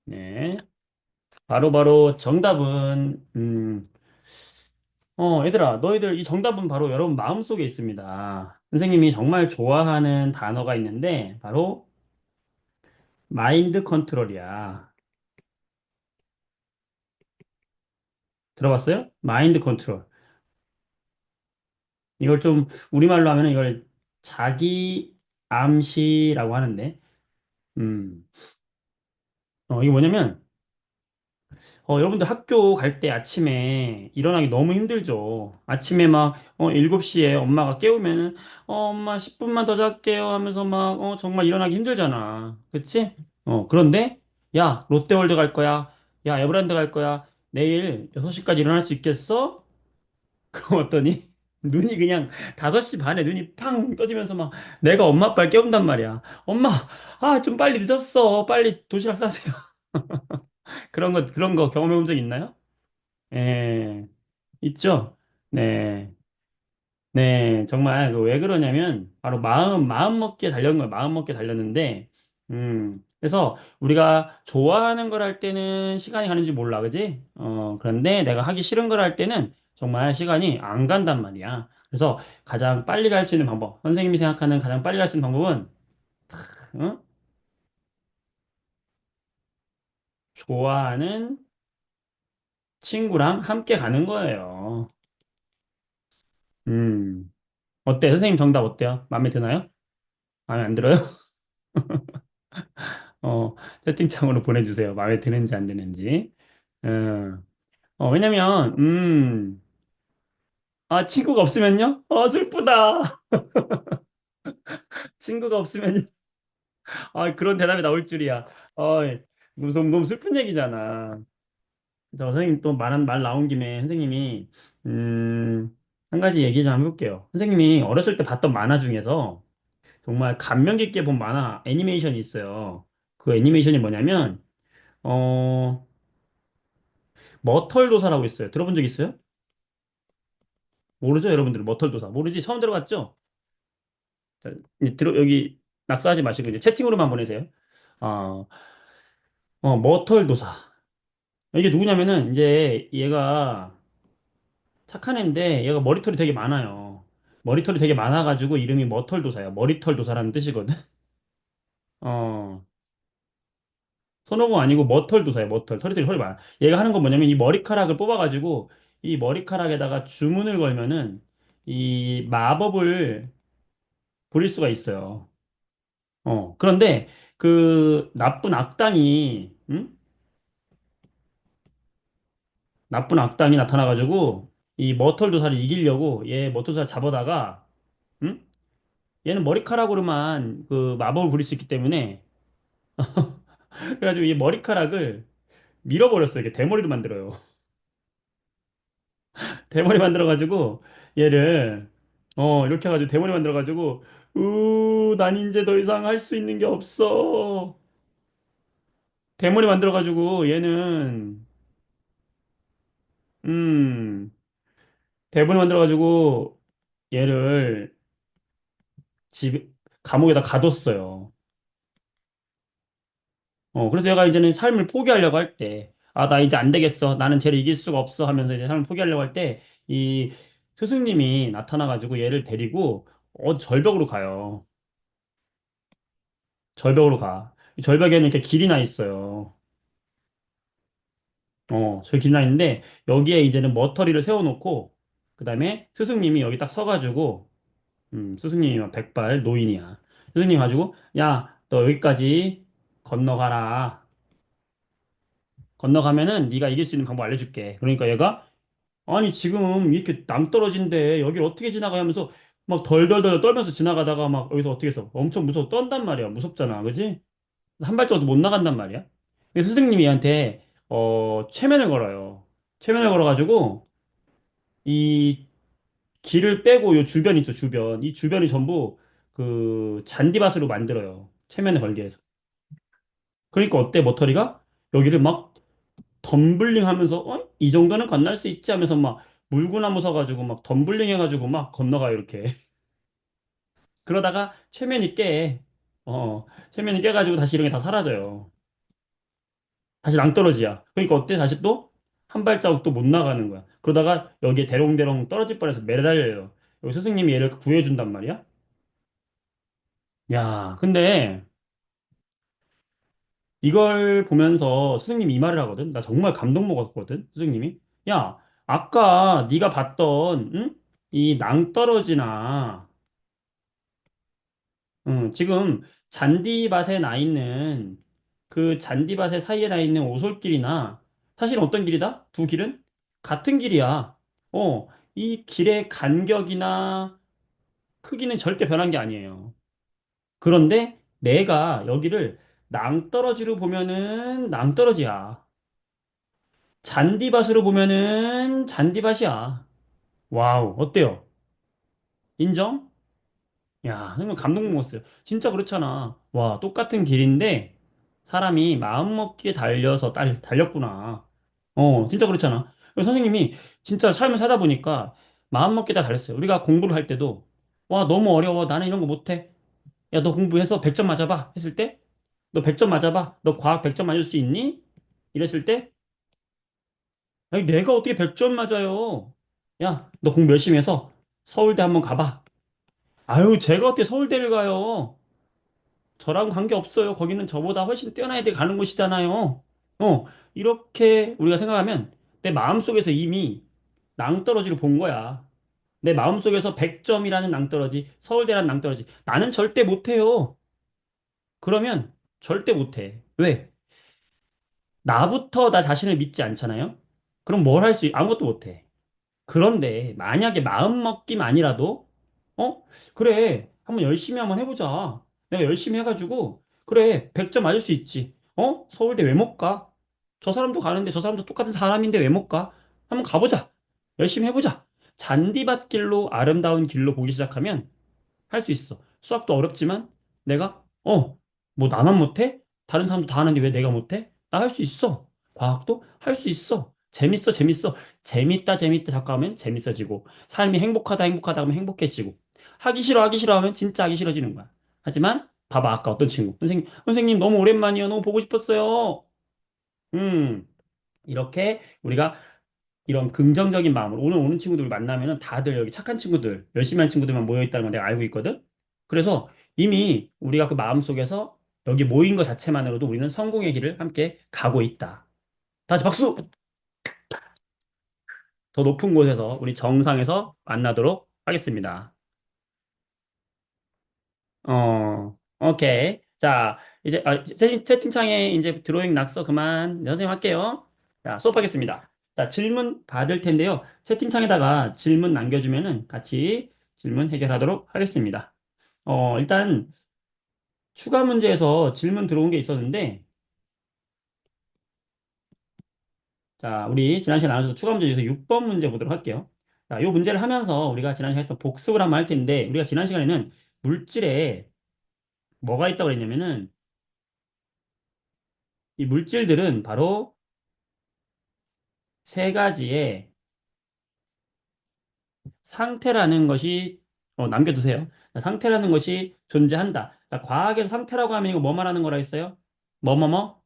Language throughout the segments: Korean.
네. 바로 정답은, 얘들아, 너희들 이 정답은 바로 여러분 마음속에 있습니다. 선생님이 정말 좋아하는 단어가 있는데, 바로 마인드 컨트롤이야. 들어봤어요? 마인드 컨트롤. 이걸 좀, 우리말로 하면 이걸 자기 암시라고 하는데, 음, 이게 뭐냐면, 여러분들 학교 갈 때 아침에 일어나기 너무 힘들죠. 아침에 막, 7시에 엄마가 깨우면, 엄마 10분만 더 잘게요 하면서 막, 정말 일어나기 힘들잖아. 그치? 그런데, 야, 롯데월드 갈 거야. 야, 에버랜드 갈 거야. 내일 6시까지 일어날 수 있겠어? 그러더니, 눈이 그냥 5시 반에 눈이 팡 떠지면서 막, 내가 엄마 아빠를 깨운단 말이야. 엄마, 좀 빨리 늦었어. 빨리 도시락 싸세요. 그런 거 경험해 본 적 있나요? 예, 있죠? 네. 네, 정말 그 왜 그러냐면 바로 마음 먹기에 달려는 거예요. 마음 먹기에 달렸는데 그래서 우리가 좋아하는 걸 할 때는 시간이 가는지 몰라, 그지? 그런데 내가 하기 싫은 걸 할 때는 정말 시간이 안 간단 말이야. 그래서 가장 빨리 갈 수 있는 방법, 선생님이 생각하는 가장 빨리 갈 수 있는 방법은 어? 좋아하는 친구랑 함께 가는 거예요. 음, 어때? 선생님 정답 어때요? 마음에 드나요? 마음에 안 들어요? 채팅창으로 보내주세요. 마음에 드는지 안 드는지. 어, 왜냐면, 친구가 없으면요? 슬프다. 친구가 없으면요? 그런 대답이 나올 줄이야. 너무 슬픈 얘기잖아. 선생님 또 말 나온 김에 선생님이, 한 가지 얘기 좀 해볼게요. 선생님이 어렸을 때 봤던 만화 중에서 정말 감명 깊게 본 만화 애니메이션이 있어요. 그 애니메이션이 뭐냐면, 어, 머털도사라고 있어요. 들어본 적 있어요? 모르죠, 여러분들 머털도사 모르지? 처음 들어봤죠? 자, 이제 여기 낙서하지 마시고 이제 채팅으로만 보내세요. 어, 머털도사. 이게 누구냐면은 이제 얘가 착한 애인데 얘가 머리털이 되게 많아요. 머리털이 되게 많아가지고 이름이 머털도사야. 머리털도사라는 뜻이거든. 어, 손오공 아니고 머털도사야. 머털. 털이 많아. 얘가 하는 건 뭐냐면 이 머리카락을 뽑아가지고 이 머리카락에다가 주문을 걸면은 이 마법을 부릴 수가 있어요. 그런데 그 나쁜 악당이, 응? 나쁜 악당이 나타나가지고 이 머털도사를 이기려고 얘 머털도사를 잡아다가, 응? 얘는 머리카락으로만 그 마법을 부릴 수 있기 때문에 그래가지고 이 머리카락을 밀어버렸어요. 이게 대머리로 만들어요. 대머리 만들어가지고 얘를 이렇게 해가지고 대머리 만들어가지고 난 이제 더 이상 할 수 있는 게 없어. 대머리 만들어가지고 얘는 음 대본을 만들어가지고 얘를 집 감옥에다 가뒀어요. 그래서 얘가 이제는 삶을 포기하려고 할 때, 나 이제 안 되겠어. 나는 쟤를 이길 수가 없어 하면서 이제 삶을 포기하려고 할 때, 이 스승님이 나타나가지고 얘를 데리고 절벽으로 가요. 절벽으로 가. 이 절벽에는 이렇게 길이 나 있어요. 저 길이 나 있는데, 여기에 이제는 머터리를 세워놓고, 그 다음에 스승님이 여기 딱 서가지고, 스승님이 막 백발 노인이야. 스승님 가지고, 야, 너 여기까지 건너가라. 건너가면은 네가 이길 수 있는 방법 알려줄게. 그러니까 얘가 아니 지금 이렇게 낭떠러진데 여길 어떻게 지나가 하면서 막 덜덜덜 떨면서 지나가다가 막 여기서 어떻게 해서 엄청 무서워 떤단 말이야. 무섭잖아. 그지? 한 발짝도 못 나간단 말이야. 그래서 스승님이 얘한테 최면을 걸어요. 최면을 걸어가지고 이 길을 빼고 요 주변 있죠, 주변. 이 주변이 전부 그 잔디밭으로 만들어요. 최면을 걸게 해서. 그러니까 어때, 머터리가? 여기를 막 덤블링 하면서, 이 정도는 건널 수 있지 하면서 막 물구나무 서가지고 막 덤블링 해가지고 막 건너가, 이렇게. 그러다가 최면이 깨. 최면이 깨가지고 다시 이런 게 다 사라져요. 다시 낭떠러지야. 그러니까 어때? 다시 또 한 발자국도 못 나가는 거야. 그러다가 여기에 대롱대롱 떨어질 뻔해서 매달려요. 여기 스승님이 얘를 구해준단 말이야. 야, 근데 이걸 보면서 스승님이 이 말을 하거든. 나 정말 감동 먹었거든. 스승님이. 야, 아까 네가 봤던 응? 이 낭떠러지나 지금 잔디밭에 나 있는 그 잔디밭의 사이에 나 있는 오솔길이나 사실 어떤 길이다? 두 길은 같은 길이야. 이 길의 간격이나 크기는 절대 변한 게 아니에요. 그런데 내가 여기를 낭떠러지로 보면은 낭떠러지야. 잔디밭으로 보면은 잔디밭이야. 와우, 어때요? 인정? 야, 정말 감동 먹었어요. 진짜 그렇잖아. 와, 똑같은 길인데 사람이 마음먹기에 달려서 달렸구나. 진짜 그렇잖아. 그래서 선생님이 진짜 삶을 사다 보니까 마음먹기에 다 달렸어요. 우리가 공부를 할 때도 와, 너무 어려워. 나는 이런 거 못해. 야, 너 공부해서 100점 맞아봐. 했을 때 너 100점 맞아봐. 너 과학 100점 맞을 수 있니? 이랬을 때 아니, 내가 어떻게 100점 맞아요? 야, 너 공부 열심히 해서 서울대 한번 가봐. 아유, 제가 어떻게 서울대를 가요? 저랑 관계없어요. 거기는 저보다 훨씬 뛰어난 애들이 가는 곳이잖아요. 이렇게 우리가 생각하면 내 마음속에서 이미 낭떠러지를 본 거야. 내 마음속에서 100점이라는 낭떠러지, 서울대라는 낭떠러지. 나는 절대 못해요. 그러면 절대 못해. 왜? 나부터 나 자신을 믿지 않잖아요? 그럼 뭘 할 수, 아무것도 못해. 그런데 만약에 마음먹기만이라도 그래 한번 열심히 한번 해보자. 내가 열심히 해가지고 그래 100점 맞을 수 있지. 서울대 왜 못 가? 저 사람도 가는데 저 사람도 똑같은 사람인데 왜 못 가? 한번 가보자. 열심히 해보자. 잔디밭길로 아름다운 길로 보기 시작하면 할 수 있어. 수학도 어렵지만 내가 뭐 나만 못해? 다른 사람도 다 하는데 왜 내가 못해? 나 할 수 있어. 과학도 할 수 있어. 재밌어, 재밌어. 재밌다, 재밌다 자꾸 하면 재밌어지고 삶이 행복하다, 행복하다 하면 행복해지고 하기 싫어, 하기 싫어 하면 진짜 하기 싫어지는 거야. 하지만 봐봐 아까 어떤 친구 선생님 너무 오랜만이야. 너무 보고 싶었어요. 음 이렇게 우리가 이런 긍정적인 마음으로 오늘 오는 친구들 만나면은 다들 여기 착한 친구들, 열심히 한 친구들만 모여 있다는 걸 내가 알고 있거든. 그래서 이미 우리가 그 마음속에서 여기 모인 것 자체만으로도 우리는 성공의 길을 함께 가고 있다. 다시 박수! 더 높은 곳에서 우리 정상에서 만나도록 하겠습니다. 오케이. 자, 이제 채팅창에 이제 드로잉 낙서 그만. 네, 선생님 할게요. 자, 수업하겠습니다. 자, 질문 받을 텐데요. 채팅창에다가 질문 남겨주면은 같이 질문 해결하도록 하겠습니다. 일단 추가 문제에서 질문 들어온 게 있었는데, 자, 우리 지난 시간에 나눠서 추가 문제 중에서 6번 문제 보도록 할게요. 자, 이 문제를 하면서 우리가 지난 시간에 또 복습을 한번 할 텐데, 우리가 지난 시간에는 물질에 뭐가 있다고 그랬냐면은, 이 물질들은 바로 세 가지의 상태라는 것이 남겨두세요. 자, 상태라는 것이 존재한다. 자, 과학에서 상태라고 하면 이거 뭐 말하는 거라 했어요? 뭐뭐뭐?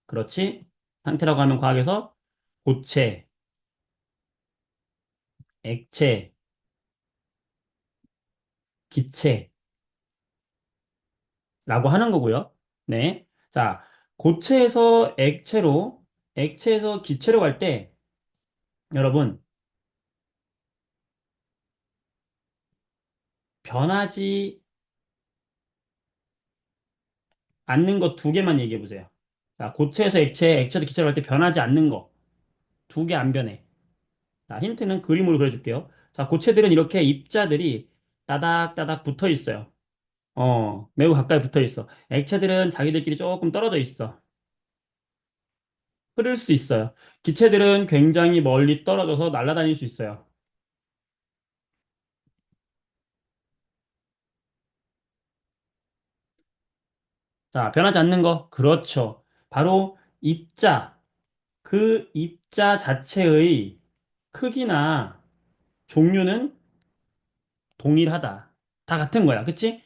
그렇지. 상태라고 하면 과학에서 고체, 액체, 기체라고 하는 거고요. 네. 자, 고체에서 액체로, 액체에서 기체로 갈 때, 여러분, 변하지 않는 것 두 개만 얘기해 보세요. 자, 고체에서 액체, 액체에서 기체로 갈 때 변하지 않는 거. 두 개 안 변해. 자, 힌트는 그림으로 그려줄게요. 자, 고체들은 이렇게 입자들이 따닥따닥 붙어 있어요. 매우 가까이 붙어 있어. 액체들은 자기들끼리 조금 떨어져 있어. 흐를 수 있어요. 기체들은 굉장히 멀리 떨어져서 날아다닐 수 있어요. 자, 변하지 않는 거. 그렇죠. 바로 입자. 그 입자 자체의 크기나 종류는 동일하다. 다 같은 거야. 그치?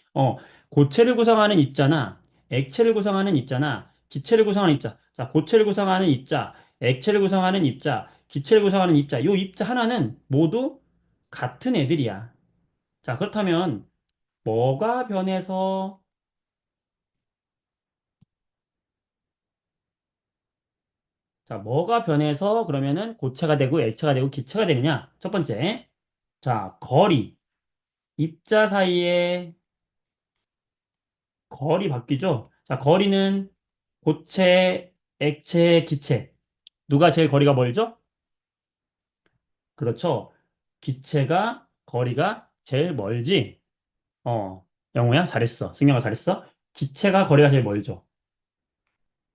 고체를 구성하는 입자나 액체를 구성하는 입자나 기체를 구성하는 입자. 자, 고체를 구성하는 입자, 액체를 구성하는 입자, 기체를 구성하는 입자. 요 입자 하나는 모두 같은 애들이야. 자, 그렇다면 뭐가 변해서 뭐가 변해서 그러면은 고체가 되고 액체가 되고 기체가 되느냐? 첫 번째. 자, 거리. 입자 사이의 거리 바뀌죠? 자, 거리는 고체, 액체, 기체. 누가 제일 거리가 멀죠? 그렇죠. 기체가 거리가 제일 멀지. 어, 영호야, 잘했어. 승영아, 잘했어. 기체가 거리가 제일 멀죠.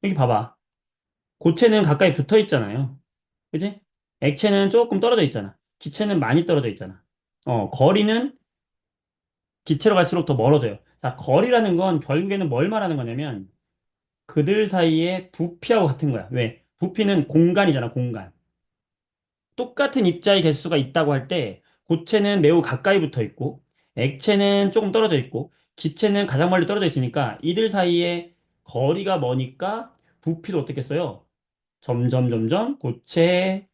여기 봐봐. 고체는 가까이 붙어 있잖아요. 그지? 액체는 조금 떨어져 있잖아. 기체는 많이 떨어져 있잖아. 거리는 기체로 갈수록 더 멀어져요. 자, 거리라는 건 결국에는 뭘 말하는 거냐면 그들 사이의 부피하고 같은 거야. 왜? 부피는 공간이잖아, 공간. 똑같은 입자의 개수가 있다고 할 때 고체는 매우 가까이 붙어 있고 액체는 조금 떨어져 있고 기체는 가장 멀리 떨어져 있으니까 이들 사이에 거리가 머니까 부피도 어떻게 써요? 점점 고체,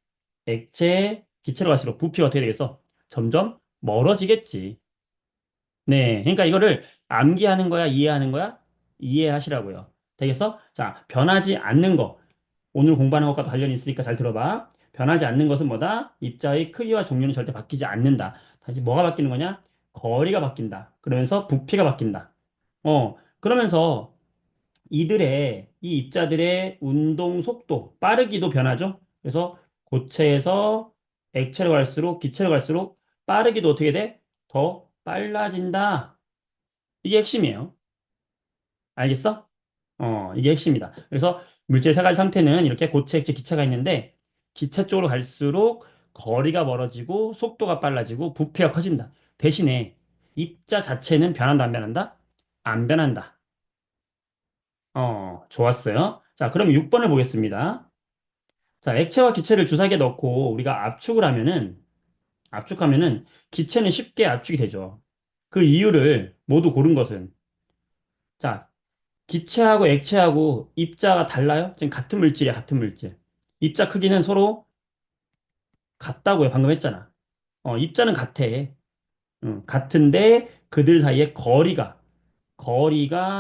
액체, 기체로 갈수록 부피가 어떻게 되겠어? 점점 멀어지겠지. 네, 그러니까 이거를 암기하는 거야, 이해하는 거야? 이해하시라고요. 되겠어? 자, 변하지 않는 거. 오늘 공부하는 것과 관련이 있으니까 잘 들어봐. 변하지 않는 것은 뭐다? 입자의 크기와 종류는 절대 바뀌지 않는다. 다시 뭐가 바뀌는 거냐? 거리가 바뀐다. 그러면서 부피가 바뀐다. 그러면서 이 입자들의 운동 속도, 빠르기도 변하죠? 그래서 고체에서 액체로 갈수록, 기체로 갈수록 빠르기도 어떻게 돼? 더 빨라진다. 이게 핵심이에요. 알겠어? 이게 핵심이다. 그래서 물질 세 가지 상태는 이렇게 고체, 액체, 기체가 있는데 기체 쪽으로 갈수록 거리가 멀어지고 속도가 빨라지고 부피가 커진다. 대신에 입자 자체는 변한다, 안 변한다? 안 변한다. 좋았어요. 자, 그럼 6번을 보겠습니다. 자, 액체와 기체를 주사기에 넣고 우리가 압축하면은 기체는 쉽게 압축이 되죠. 그 이유를 모두 고른 것은 자, 기체하고 액체하고 입자가 달라요? 지금 같은 물질이야, 같은 물질. 입자 크기는 서로 같다고요. 방금 했잖아. 입자는 같아. 같은데 그들 사이의 거리가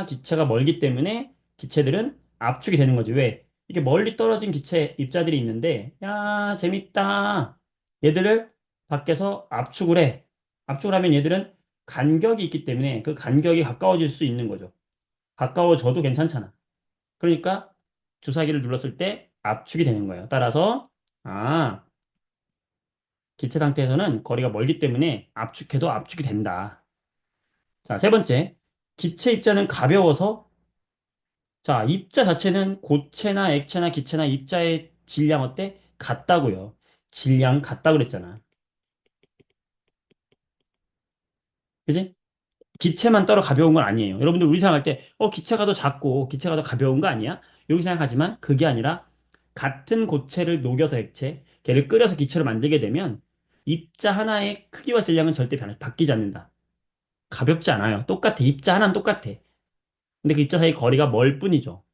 기체가 멀기 때문에 기체들은 압축이 되는 거지. 왜? 이게 멀리 떨어진 기체 입자들이 있는데, 야, 재밌다. 얘들을 밖에서 압축을 해. 압축을 하면 얘들은 간격이 있기 때문에 그 간격이 가까워질 수 있는 거죠. 가까워져도 괜찮잖아. 그러니까 주사기를 눌렀을 때 압축이 되는 거예요. 따라서 아, 기체 상태에서는 거리가 멀기 때문에 압축해도 압축이 된다. 자, 세 번째. 기체 입자는 가벼워서 자, 입자 자체는 고체나 액체나 기체나 입자의 질량 어때? 같다고요. 질량 같다 그랬잖아. 그지? 기체만 따로 가벼운 건 아니에요. 여러분들 우리 생각할 때, 기체가 더 작고 기체가 더 가벼운 거 아니야? 여기 생각하지만 그게 아니라 같은 고체를 녹여서 액체, 걔를 끓여서 기체로 만들게 되면 입자 하나의 크기와 질량은 절대 바뀌지 않는다. 가볍지 않아요. 똑같아. 입자 하나는 똑같아. 근데 그 입자 사이 거리가 멀 뿐이죠.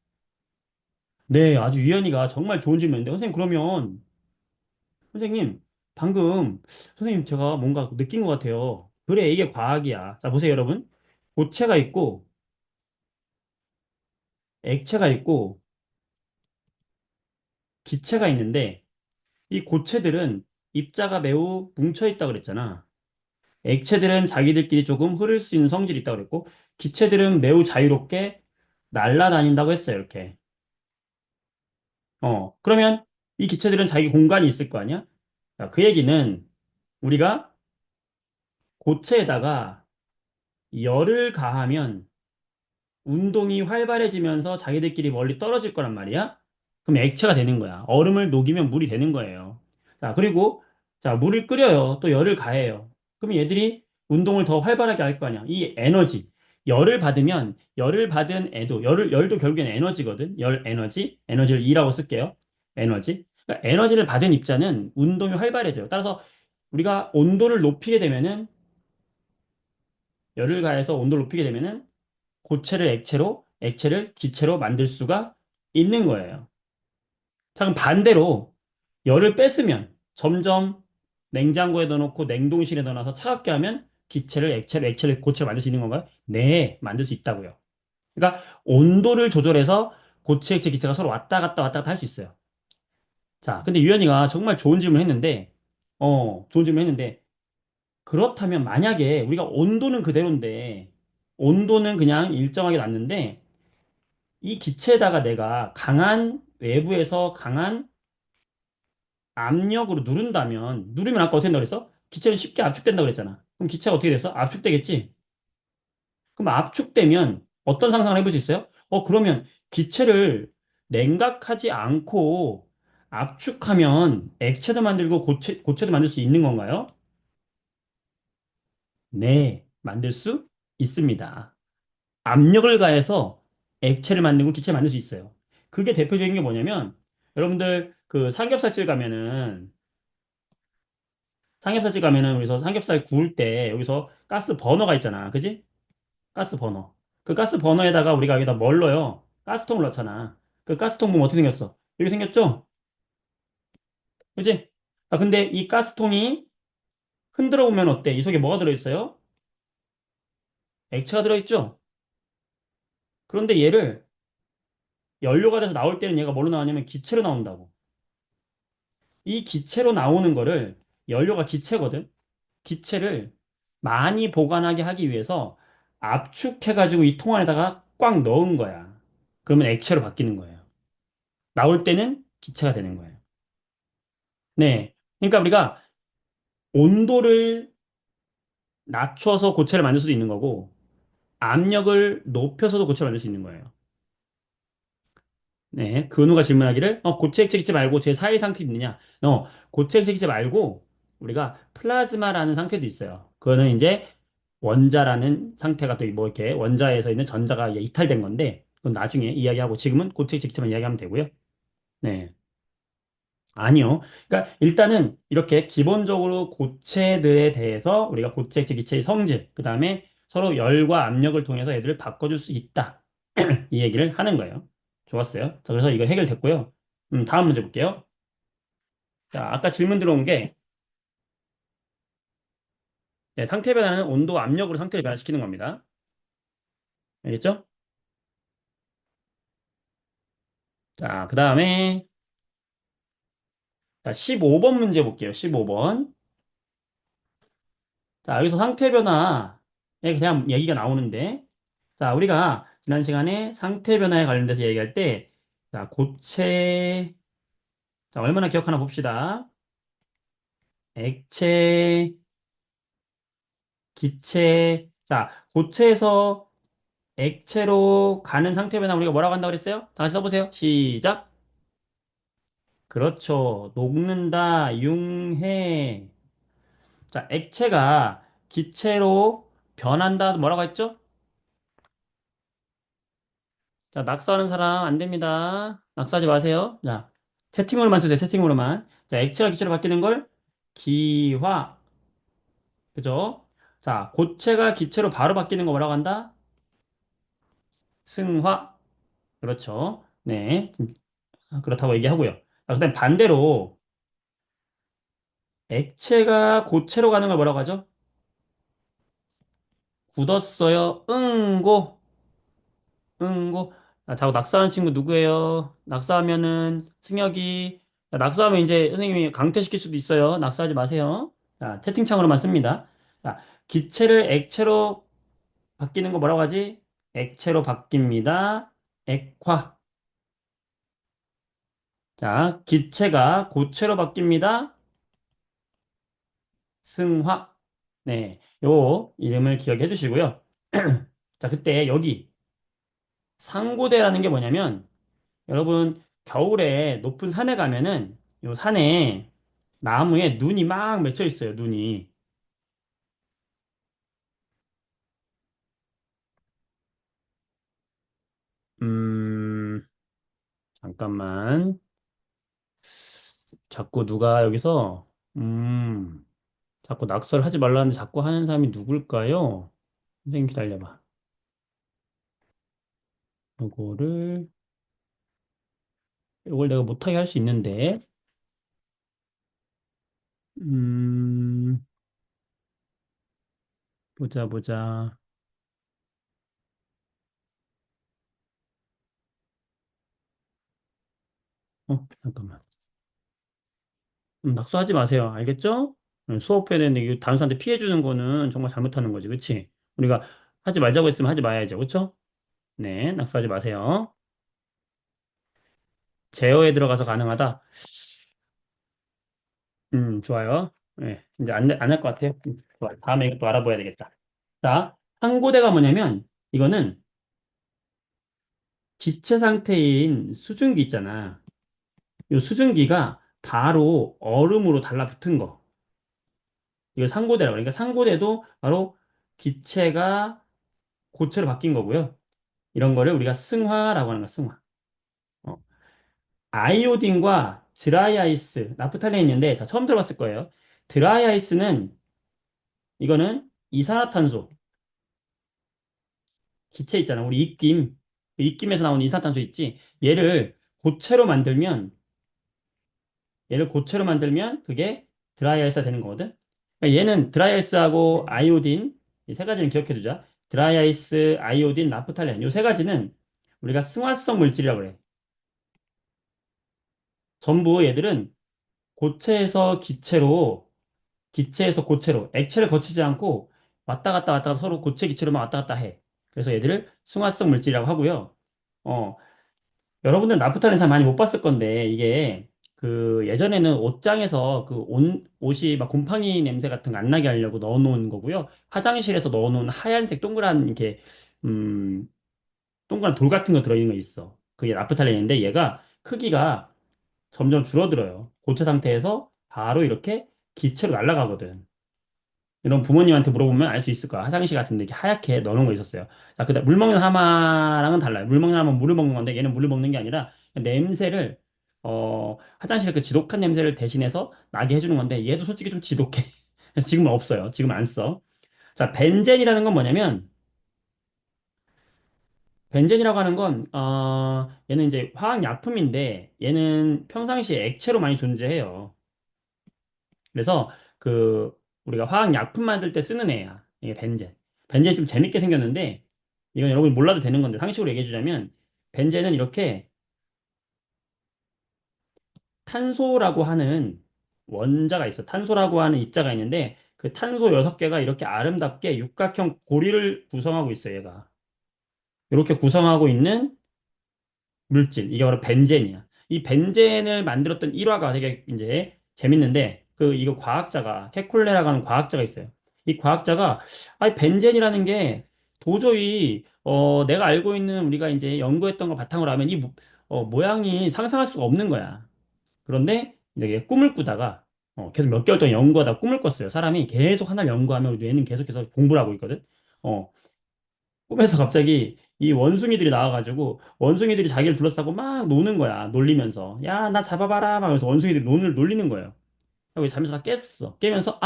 네, 아주 유연이가 정말 좋은 질문인데, 선생님, 그러면, 선생님, 방금, 선생님, 제가 뭔가 느낀 것 같아요. 그래, 이게 과학이야. 자, 보세요, 여러분. 고체가 있고, 액체가 있고, 기체가 있는데, 이 고체들은 입자가 매우 뭉쳐있다고 그랬잖아. 액체들은 자기들끼리 조금 흐를 수 있는 성질이 있다고 그랬고, 기체들은 매우 자유롭게 날아다닌다고 했어요, 이렇게. 그러면 이 기체들은 자기 공간이 있을 거 아니야? 자, 그 얘기는 우리가 고체에다가 열을 가하면 운동이 활발해지면서 자기들끼리 멀리 떨어질 거란 말이야? 그럼 액체가 되는 거야. 얼음을 녹이면 물이 되는 거예요. 자, 그리고 자, 물을 끓여요. 또 열을 가해요. 그럼 얘들이 운동을 더 활발하게 할 거 아니야. 이 에너지. 열을 받으면 열을 받은 열도 결국엔 에너지거든. 열 에너지. 에너지를 E라고 쓸게요. 에너지. 그러니까 에너지를 받은 입자는 운동이 활발해져요. 따라서 우리가 온도를 높이게 되면은 열을 가해서 온도를 높이게 되면은 고체를 액체로, 액체를 기체로 만들 수가 있는 거예요. 자, 그럼 반대로 열을 뺐으면 점점 냉장고에 넣어놓고 냉동실에 넣어놔서 차갑게 하면 기체를, 액체를, 액체를, 고체를 만들 수 있는 건가요? 네, 만들 수 있다고요. 그러니까 온도를 조절해서 고체, 액체, 기체가 서로 왔다 갔다 할 수 있어요. 자, 근데 유연이가 정말 좋은 질문을 했는데, 좋은 질문을 했는데, 그렇다면 만약에 우리가 온도는 그대로인데, 온도는 그냥 일정하게 놨는데, 이 기체에다가 내가 외부에서 강한 압력으로 누르면 아까 어떻게 된다고 그랬어? 기체는 쉽게 압축된다고 그랬잖아. 그럼 기체가 어떻게 됐어? 압축되겠지? 그럼 압축되면 어떤 상상을 해볼 수 있어요? 그러면 기체를 냉각하지 않고 압축하면 액체도 만들고 고체도 만들 수 있는 건가요? 네, 만들 수 있습니다. 압력을 가해서 액체를 만들고 기체를 만들 수 있어요. 그게 대표적인 게 뭐냐면, 여러분들 그 삼겹살집 가면은 여기서 삼겹살 구울 때 여기서 가스 버너가 있잖아. 그지? 가스 버너. 그 가스 버너에다가 우리가 여기다 뭘 넣어요? 가스통을 넣잖아. 그 가스통 보면 어떻게 생겼어? 이렇게 생겼죠? 그지? 아, 근데 이 가스통이 흔들어 보면 어때? 이 속에 뭐가 들어있어요? 액체가 들어있죠? 그런데 얘를 연료가 돼서 나올 때는 얘가 뭘로 나오냐면 기체로 나온다고. 이 기체로 나오는 거를 연료가 기체거든. 기체를 많이 보관하게 하기 위해서 압축해가지고 이 통 안에다가 꽉 넣은 거야. 그러면 액체로 바뀌는 거예요. 나올 때는 기체가 되는 거예요. 네. 그러니까 우리가 온도를 낮춰서 고체를 만들 수도 있는 거고, 압력을 높여서도 고체를 만들 수 있는 거예요. 네. 근우가 질문하기를, 고체 액체 기체 말고 제 사이 상태 있느냐? 고체 액체 기체 말고 우리가 플라즈마라는 상태도 있어요. 그거는 이제 원자라는 상태가 또 뭐 이렇게 원자에서 있는 전자가 이제 이탈된 건데, 그건 나중에 이야기하고 지금은 고체 액체 기체만 이야기하면 되고요. 네. 아니요. 그러니까 일단은 이렇게 기본적으로 고체들에 대해서 우리가 고체, 액체, 기체의 성질, 그 다음에 서로 열과 압력을 통해서 애들을 바꿔줄 수 있다. 이 얘기를 하는 거예요. 좋았어요. 자, 그래서 이거 해결됐고요. 다음 문제 볼게요. 자, 아까 질문 들어온 게 네, 상태 변화는 온도, 압력으로 상태를 변화시키는 겁니다. 알겠죠? 자, 그 다음에 15번 문제 볼게요. 15번. 자, 여기서 상태 변화에 그냥 얘기가 나오는데, 자, 우리가 지난 시간에 상태 변화에 관련돼서 얘기할 때, 자, 고체, 자, 얼마나 기억하나 봅시다. 액체, 기체, 자, 고체에서 액체로 가는 상태 변화 우리가 뭐라고 한다고 그랬어요? 다시 써보세요. 시작. 그렇죠. 녹는다, 융해. 자, 액체가 기체로 변한다, 뭐라고 했죠? 자, 낙서하는 사람 안 됩니다. 낙서하지 마세요. 자, 채팅으로만 쓰세요. 채팅으로만. 자, 액체가 기체로 바뀌는 걸 기화. 그죠? 자, 고체가 기체로 바로 바뀌는 거 뭐라고 한다? 승화. 그렇죠. 네. 그렇다고 얘기하고요. 자, 그다음 반대로 액체가 고체로 가는 걸 뭐라고 하죠? 굳었어요. 응고. 응고. 아, 자꾸 낙서하는 친구 누구예요? 낙서하면은 승혁이. 자, 낙서하면 이제 선생님이 강퇴시킬 수도 있어요. 낙서하지 마세요. 자, 채팅창으로만 씁니다. 자, 기체를 액체로 바뀌는 거 뭐라고 하지? 액체로 바뀝니다. 액화. 자, 기체가 고체로 바뀝니다. 승화. 네, 요 이름을 기억해 두시고요. 자, 그때 여기 상고대라는 게 뭐냐면 여러분 겨울에 높은 산에 가면은 요 산에 나무에 눈이 막 맺혀 있어요. 눈이. 음, 잠깐만. 자꾸 누가 여기서 자꾸 낙서를 하지 말라는데 자꾸 하는 사람이 누굴까요? 선생님 기다려봐. 요거를 이걸 내가 못하게 할 수 있는데, 음, 보자, 보자. 잠깐만. 낙서하지 마세요. 알겠죠? 수업해야 되는데, 이거 다른 사람한테 피해주는 거는 정말 잘못하는 거지. 그치? 우리가 하지 말자고 했으면 하지 마야죠. 그쵸? 네, 낙서하지 마세요. 제어에 들어가서 가능하다. 좋아요. 네, 이제 안 할 것 같아요. 좋아. 다음에 이것도 알아봐야 되겠다. 자, 상고대가 뭐냐면, 이거는 기체 상태인 수증기 있잖아. 이 수증기가 바로 얼음으로 달라붙은 거. 이거 상고대라고. 그러니까 상고대도 바로 기체가 고체로 바뀐 거고요. 이런 거를 우리가 승화라고 하는 거야, 승화. 어. 아이오딘과 드라이아이스, 나프탈렌인데, 자, 처음 들어봤을 거예요. 드라이아이스는, 이거는 이산화탄소, 기체 있잖아. 우리 입김, 그 입김에서 나오는 이산화탄소 있지. 고체로 만들면, 얘를 고체로 만들면 그게 드라이아이스가 되는 거거든. 그러니까 얘는 드라이아이스하고 아이오딘, 이 세 가지는 기억해 두자. 드라이아이스, 아이오딘, 나프탈렌. 이 세 가지는 우리가 승화성 물질이라고 그래. 전부 얘들은 고체에서 기체로, 기체에서 고체로, 액체를 거치지 않고 왔다 갔다 서로 고체 기체로만 왔다 갔다 해. 그래서 얘들을 승화성 물질이라고 하고요. 어, 여러분들 나프탈은 잘 많이 못 봤을 건데 이게 그 예전에는 옷장에서 그 옷이 막 곰팡이 냄새 같은 거 안 나게 하려고 넣어놓은 거고요. 화장실에서 넣어놓은 하얀색 동그란 이렇게 음 동그란 돌 같은 거 들어있는 거 있어. 그게 나프탈렌인데 얘가 크기가 점점 줄어들어요. 고체 상태에서 바로 이렇게 기체로 날아가거든. 이런 부모님한테 물어보면 알 수 있을 거야. 화장실 같은 데 이렇게 하얗게 넣어놓은 거 있었어요. 자, 그다음 물 먹는 하마랑은 달라요. 물 먹는 하마는 물을 먹는 건데 얘는 물을 먹는 게 아니라 냄새를 화장실에 그 지독한 냄새를 대신해서 나게 해주는 건데 얘도 솔직히 좀 지독해. 그래서 지금은 없어요. 지금 안 써. 자, 벤젠이라는 건 뭐냐면 벤젠이라고 하는 건 얘는 이제 화학약품인데 얘는 평상시에 액체로 많이 존재해요. 그래서 그 우리가 화학약품 만들 때 쓰는 애야. 이게 벤젠. 벤젠이 좀 재밌게 생겼는데 이건 여러분이 몰라도 되는 건데 상식으로 얘기해 주자면 벤젠은 이렇게 탄소라고 하는 원자가 있어. 탄소라고 하는 입자가 있는데 그 탄소 6개가 이렇게 아름답게 육각형 고리를 구성하고 있어, 얘가. 이렇게 구성하고 있는 물질. 이게 바로 벤젠이야. 이 벤젠을 만들었던 일화가 되게 이제 재밌는데, 이거 과학자가, 케콜레라고 하는 과학자가 있어요. 이 과학자가, 벤젠이라는 게 도저히, 내가 알고 있는 우리가 이제 연구했던 거 바탕으로 하면 모양이 상상할 수가 없는 거야. 그런데 이제 꿈을 꾸다가, 계속 몇 개월 동안 연구하다 꿈을 꿨어요. 사람이 계속 하나를 연구하면 뇌는 계속해서 공부를 하고 있거든. 어, 꿈에서 갑자기 이 원숭이들이 나와가지고 원숭이들이 자기를 둘러싸고 막 노는 거야. 놀리면서. 야, 나 잡아봐라. 막 하면서 원숭이들이 놀리는 거예요. 하고 잠에서 다 깼어. 깨면서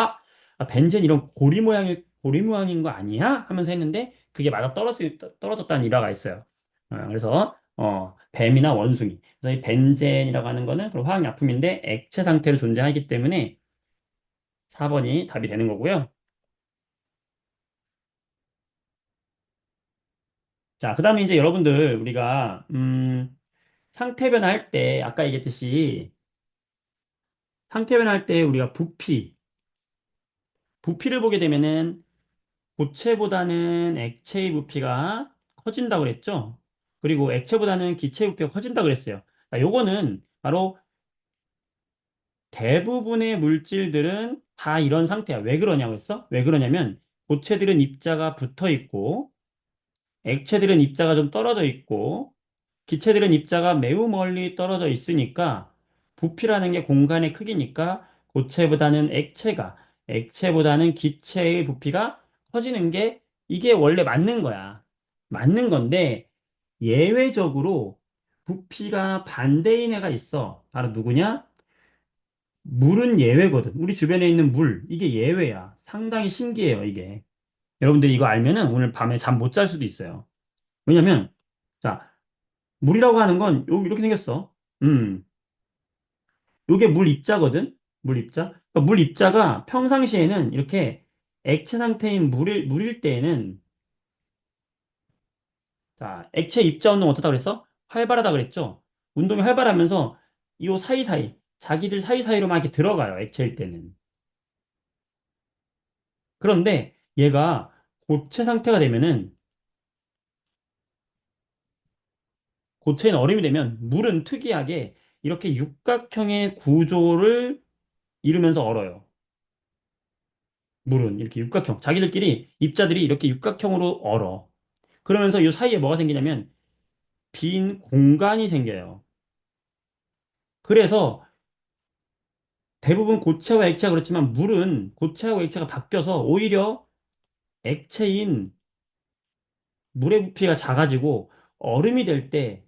벤젠 이런 고리 모양인 거 아니야? 하면서 했는데 그게 맞아 떨어졌다는 일화가 있어요. 그래서 뱀이나 원숭이. 그래서 이 벤젠이라고 하는 거는 그런 화학약품인데 액체 상태로 존재하기 때문에 4번이 답이 되는 거고요. 자, 그다음에 이제 여러분들 우리가 상태 변화할 때 아까 얘기했듯이 상태 변화할 때 우리가 부피를 보게 되면은 고체보다는 액체의 부피가 커진다고 그랬죠. 그리고 액체보다는 기체의 부피가 커진다고 그랬어요. 자, 요거는 바로 대부분의 물질들은 다 이런 상태야. 왜 그러냐고 했어? 왜 그러냐면 고체들은 입자가 붙어 있고 액체들은 입자가 좀 떨어져 있고 기체들은 입자가 매우 멀리 떨어져 있으니까 부피라는 게 공간의 크기니까 고체보다는 액체보다는 기체의 부피가 커지는 게 이게 원래 맞는 거야. 맞는 건데 예외적으로 부피가 반대인 애가 있어. 바로 누구냐? 물은 예외거든. 우리 주변에 있는 물, 이게 예외야. 상당히 신기해요, 이게. 여러분들이 이거 알면은 오늘 밤에 잠 못 잘 수도 있어요. 왜냐면, 자, 물이라고 하는 건 이렇게 생겼어. 음, 요게 물 입자거든? 물 입자? 그러니까 물 입자가 평상시에는 이렇게 액체 상태인 물일 때에는, 자, 액체 입자 운동 어떻다 그랬어? 활발하다 그랬죠? 운동이 활발하면서 요 사이사이, 자기들 사이사이로 막 이렇게 들어가요, 액체일 때는. 그런데 얘가 고체 상태가 되면은, 고체인 얼음이 되면 물은 특이하게 이렇게 육각형의 구조를 이루면서 얼어요. 물은 이렇게 육각형. 자기들끼리 입자들이 이렇게 육각형으로 얼어. 그러면서 이 사이에 뭐가 생기냐면 빈 공간이 생겨요. 그래서 대부분 고체와 액체가 그렇지만 물은 고체하고 액체가 바뀌어서 오히려 액체인 물의 부피가 작아지고 얼음이 될 때,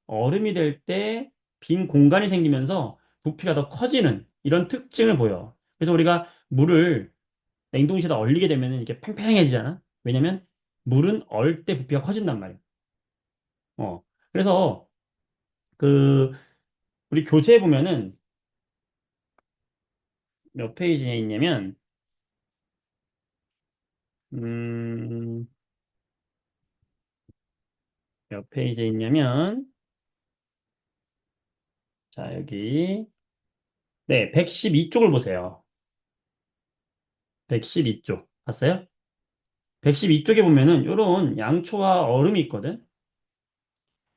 얼음이 될 때 빈 공간이 생기면서 부피가 더 커지는 이런 특징을 보여. 그래서 우리가 물을 냉동실에다 얼리게 되면 이게 팽팽해지잖아. 왜냐면 물은 얼 때 부피가 커진단 말이야. 어. 그래서 그 우리 교재에 보면은 몇 페이지에 있냐면 음, 몇 페이지에 있냐면 자, 여기 네, 112쪽을 보세요. 112쪽. 봤어요? 112쪽에 보면은 요런 양초와 얼음이 있거든.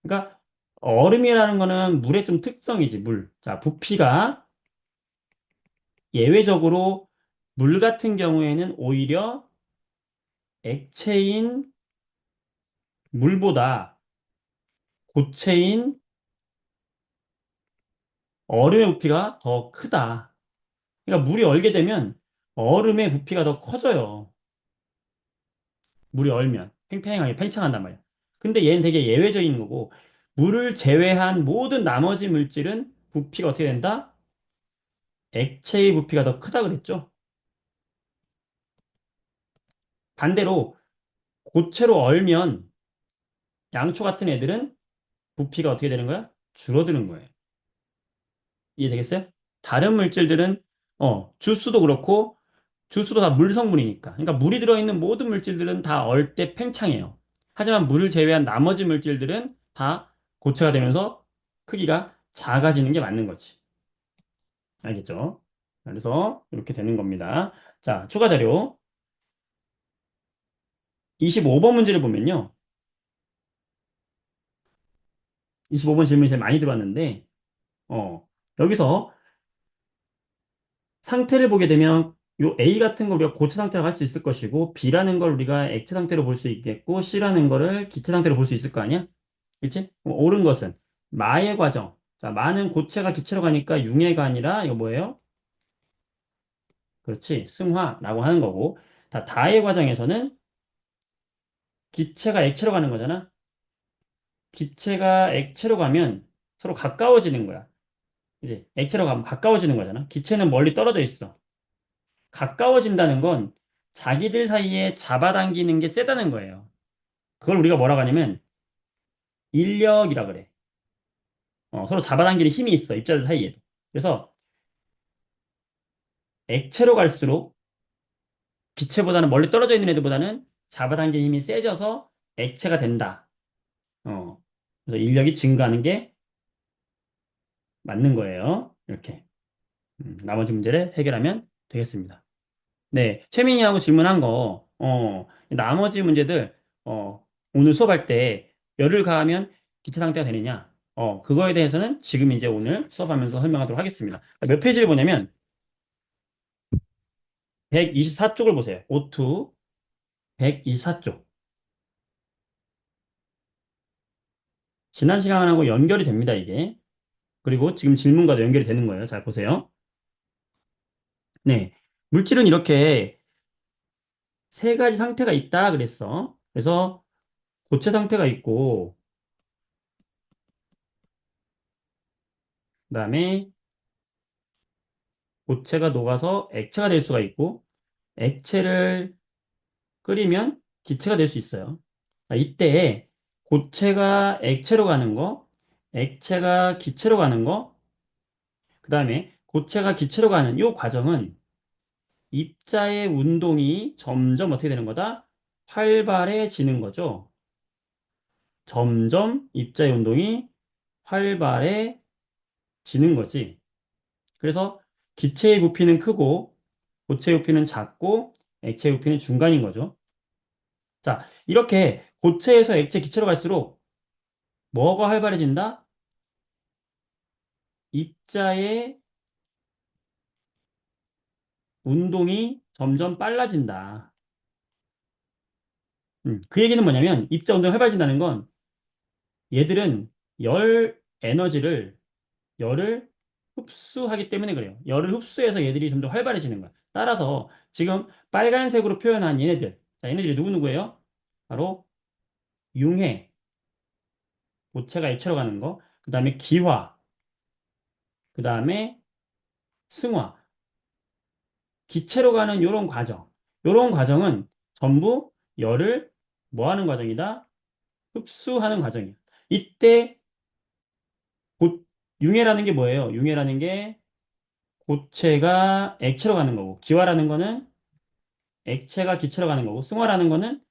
그러니까 얼음이라는 거는 물의 좀 특성이지, 물. 자, 부피가 예외적으로 물 같은 경우에는 오히려 액체인 물보다 고체인 얼음의 부피가 더 크다. 그러니까 물이 얼게 되면 얼음의 부피가 더 커져요. 물이 얼면 팽팽하게 팽창한단 말이야. 근데 얘는 되게 예외적인 거고 물을 제외한 모든 나머지 물질은 부피가 어떻게 된다? 액체의 부피가 더 크다 그랬죠? 반대로 고체로 얼면 양초 같은 애들은 부피가 어떻게 되는 거야? 줄어드는 거예요. 이해되겠어요? 다른 물질들은 주스도 그렇고 주스도 다 물 성분이니까. 그러니까 물이 들어있는 모든 물질들은 다 얼 때 팽창해요. 하지만 물을 제외한 나머지 물질들은 다 고체가 되면서 크기가 작아지는 게 맞는 거지. 알겠죠? 그래서 이렇게 되는 겁니다. 자, 추가 자료. 25번 문제를 보면요. 25번 질문이 제일 많이 들어왔는데, 어, 여기서 상태를 보게 되면 요 A 같은 거 우리가 고체 상태로 할 수 있을 것이고 B라는 걸 우리가 액체 상태로 볼 수 있겠고 C라는 거를 기체 상태로 볼 수 있을 거 아니야? 그치? 옳은 것은 마의 과정. 자, 마는 고체가 기체로 가니까 융해가 아니라 이거 뭐예요? 그렇지. 승화라고 하는 거고. 다의 과정에서는 기체가 액체로 가는 거잖아. 기체가 액체로 가면 서로 가까워지는 거야. 이제 액체로 가면 가까워지는 거잖아. 기체는 멀리 떨어져 있어. 가까워진다는 건 자기들 사이에 잡아당기는 게 세다는 거예요. 그걸 우리가 뭐라고 하냐면 인력이라 그래. 서로 잡아당기는 힘이 있어, 입자들 사이에도. 그래서 액체로 갈수록 기체보다는 멀리 떨어져 있는 애들보다는 잡아당기는 힘이 세져서 액체가 된다. 어. 그래서 인력이 증가하는 게 맞는 거예요. 이렇게. 나머지 문제를 해결하면 되겠습니다. 네, 최민희하고 질문한 거, 나머지 문제들, 오늘 수업할 때 열을 가하면 기체 상태가 되느냐? 그거에 대해서는 지금 이제 오늘 수업하면서 설명하도록 하겠습니다. 몇 페이지를 보냐면, 124쪽을 보세요. O2, 124쪽. 지난 시간하고 연결이 됩니다, 이게. 그리고 지금 질문과도 연결이 되는 거예요. 잘 보세요. 네. 물질은 이렇게 세 가지 상태가 있다 그랬어. 그래서 고체 상태가 있고, 그다음에 고체가 녹아서 액체가 될 수가 있고, 액체를 끓이면 기체가 될 수 있어요. 이때 고체가 액체로 가는 거, 액체가 기체로 가는 거, 그 다음에 고체가 기체로 가는 이 과정은 입자의 운동이 점점 어떻게 되는 거다? 활발해지는 거죠. 점점 입자의 운동이 활발해지는 거지. 그래서 기체의 부피는 크고 고체의 부피는 작고 액체의 부피는 중간인 거죠. 자, 이렇게 고체에서 액체, 기체로 갈수록 뭐가 활발해진다? 입자의 운동이 점점 빨라진다. 그 얘기는 뭐냐면 입자 운동이 활발해진다는 건 얘들은 열 에너지를 열을 흡수하기 때문에 그래요. 열을 흡수해서 얘들이 좀 더 활발해지는 거야. 따라서 지금 빨간색으로 표현한 얘네들. 자, 얘네들이 누구누구예요? 바로 융해, 고체가 액체로 가는 거. 그 다음에 기화, 그 다음에 승화, 기체로 가는 요런 과정. 요런 과정은 전부 열을 뭐 하는 과정이다? 흡수하는 과정이에요. 이때 융해라는 게 뭐예요? 융해라는 게 고체가 액체로 가는 거고, 기화라는 거는 액체가 기체로 가는 거고, 승화라는 거는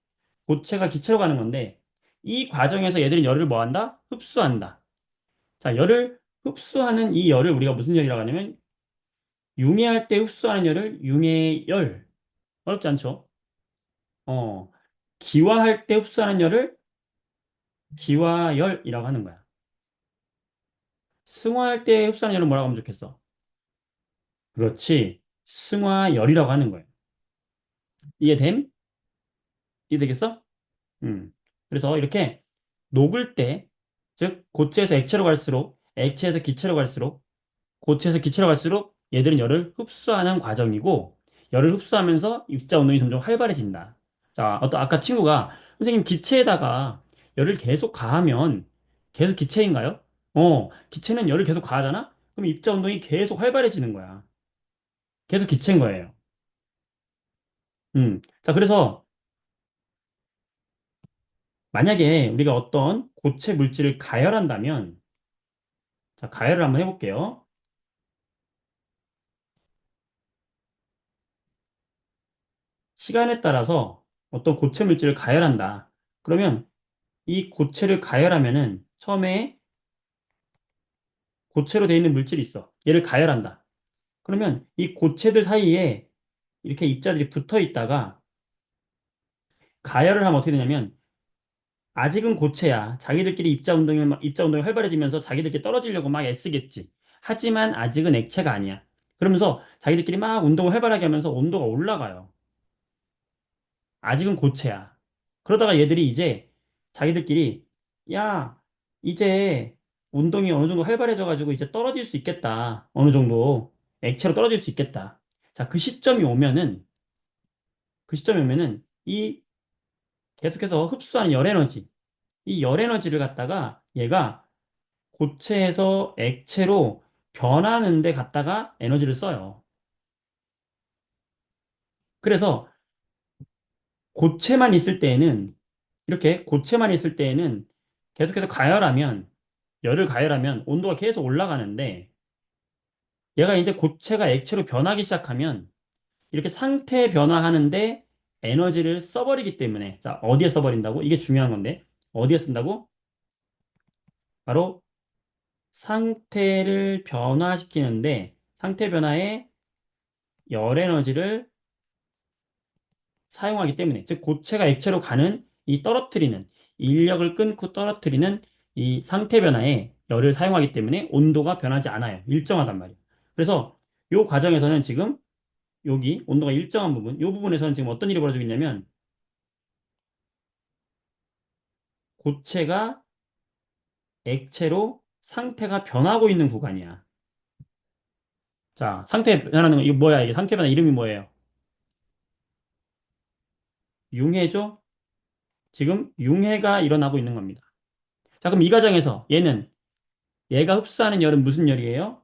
고체가 기체로 가는 건데, 이 과정에서 얘들은 열을 뭐 한다? 흡수한다. 자, 열을 흡수하는 이 열을 우리가 무슨 열이라고 하냐면, 융해할 때 흡수하는 열을 융해열. 어렵지 않죠? 어, 기화할 때 흡수하는 열을 기화열이라고 하는 거야. 승화할 때 흡수하는 열은 뭐라고 하면 좋겠어? 그렇지. 승화열이라고 하는 거예요. 이해됨? 이해되겠어? 음. 그래서 이렇게 녹을 때, 즉, 고체에서 액체로 갈수록, 액체에서 기체로 갈수록, 고체에서 기체로 갈수록 얘들은 열을 흡수하는 과정이고, 열을 흡수하면서 입자 운동이 점점 활발해진다. 자, 아까 친구가, 선생님, 기체에다가 열을 계속 가하면 계속 기체인가요? 기체는 열을 계속 가하잖아? 그럼 입자 운동이 계속 활발해지는 거야. 계속 기체인 거예요. 자, 그래서 만약에 우리가 어떤 고체 물질을 가열한다면, 자, 가열을 한번 해볼게요. 시간에 따라서 어떤 고체 물질을 가열한다. 그러면 이 고체를 가열하면은 처음에 고체로 되어 있는 물질이 있어. 얘를 가열한다. 그러면 이 고체들 사이에 이렇게 입자들이 붙어 있다가 가열을 하면 어떻게 되냐면 아직은 고체야. 자기들끼리 입자 운동이 활발해지면서 자기들끼리 떨어지려고 막 애쓰겠지. 하지만 아직은 액체가 아니야. 그러면서 자기들끼리 막 운동을 활발하게 하면서 온도가 올라가요. 아직은 고체야. 그러다가 얘들이 이제 자기들끼리 야, 이제 운동이 어느 정도 활발해져가지고 이제 떨어질 수 있겠다. 어느 정도 액체로 떨어질 수 있겠다. 자, 그 시점이 오면은 이 계속해서 흡수하는 열 에너지, 이 열 에너지를 갖다가 얘가 고체에서 액체로 변하는 데 갖다가 에너지를 써요. 그래서 고체만 있을 때에는 이렇게 고체만 있을 때에는 계속해서 열을 가열하면 온도가 계속 올라가는데 얘가 이제 고체가 액체로 변하기 시작하면 이렇게 상태 변화하는데 에너지를 써버리기 때문에 자, 어디에 써버린다고? 이게 중요한 건데 어디에 쓴다고? 바로 상태를 변화시키는데 상태 변화에 열 에너지를 사용하기 때문에 즉 고체가 액체로 가는 이 떨어뜨리는 인력을 끊고 떨어뜨리는 이 상태 변화에 열을 사용하기 때문에 온도가 변하지 않아요. 일정하단 말이에요. 그래서 이 과정에서는 지금 여기 온도가 일정한 부분, 이 부분에서는 지금 어떤 일이 벌어지고 있냐면 고체가 액체로 상태가 변하고 있는 구간이야. 자, 상태 변하는 거 이거 뭐야? 이게 상태 변화 이름이 뭐예요? 융해죠? 지금 융해가 일어나고 있는 겁니다. 자, 그럼 이 과정에서 얘가 흡수하는 열은 무슨 열이에요?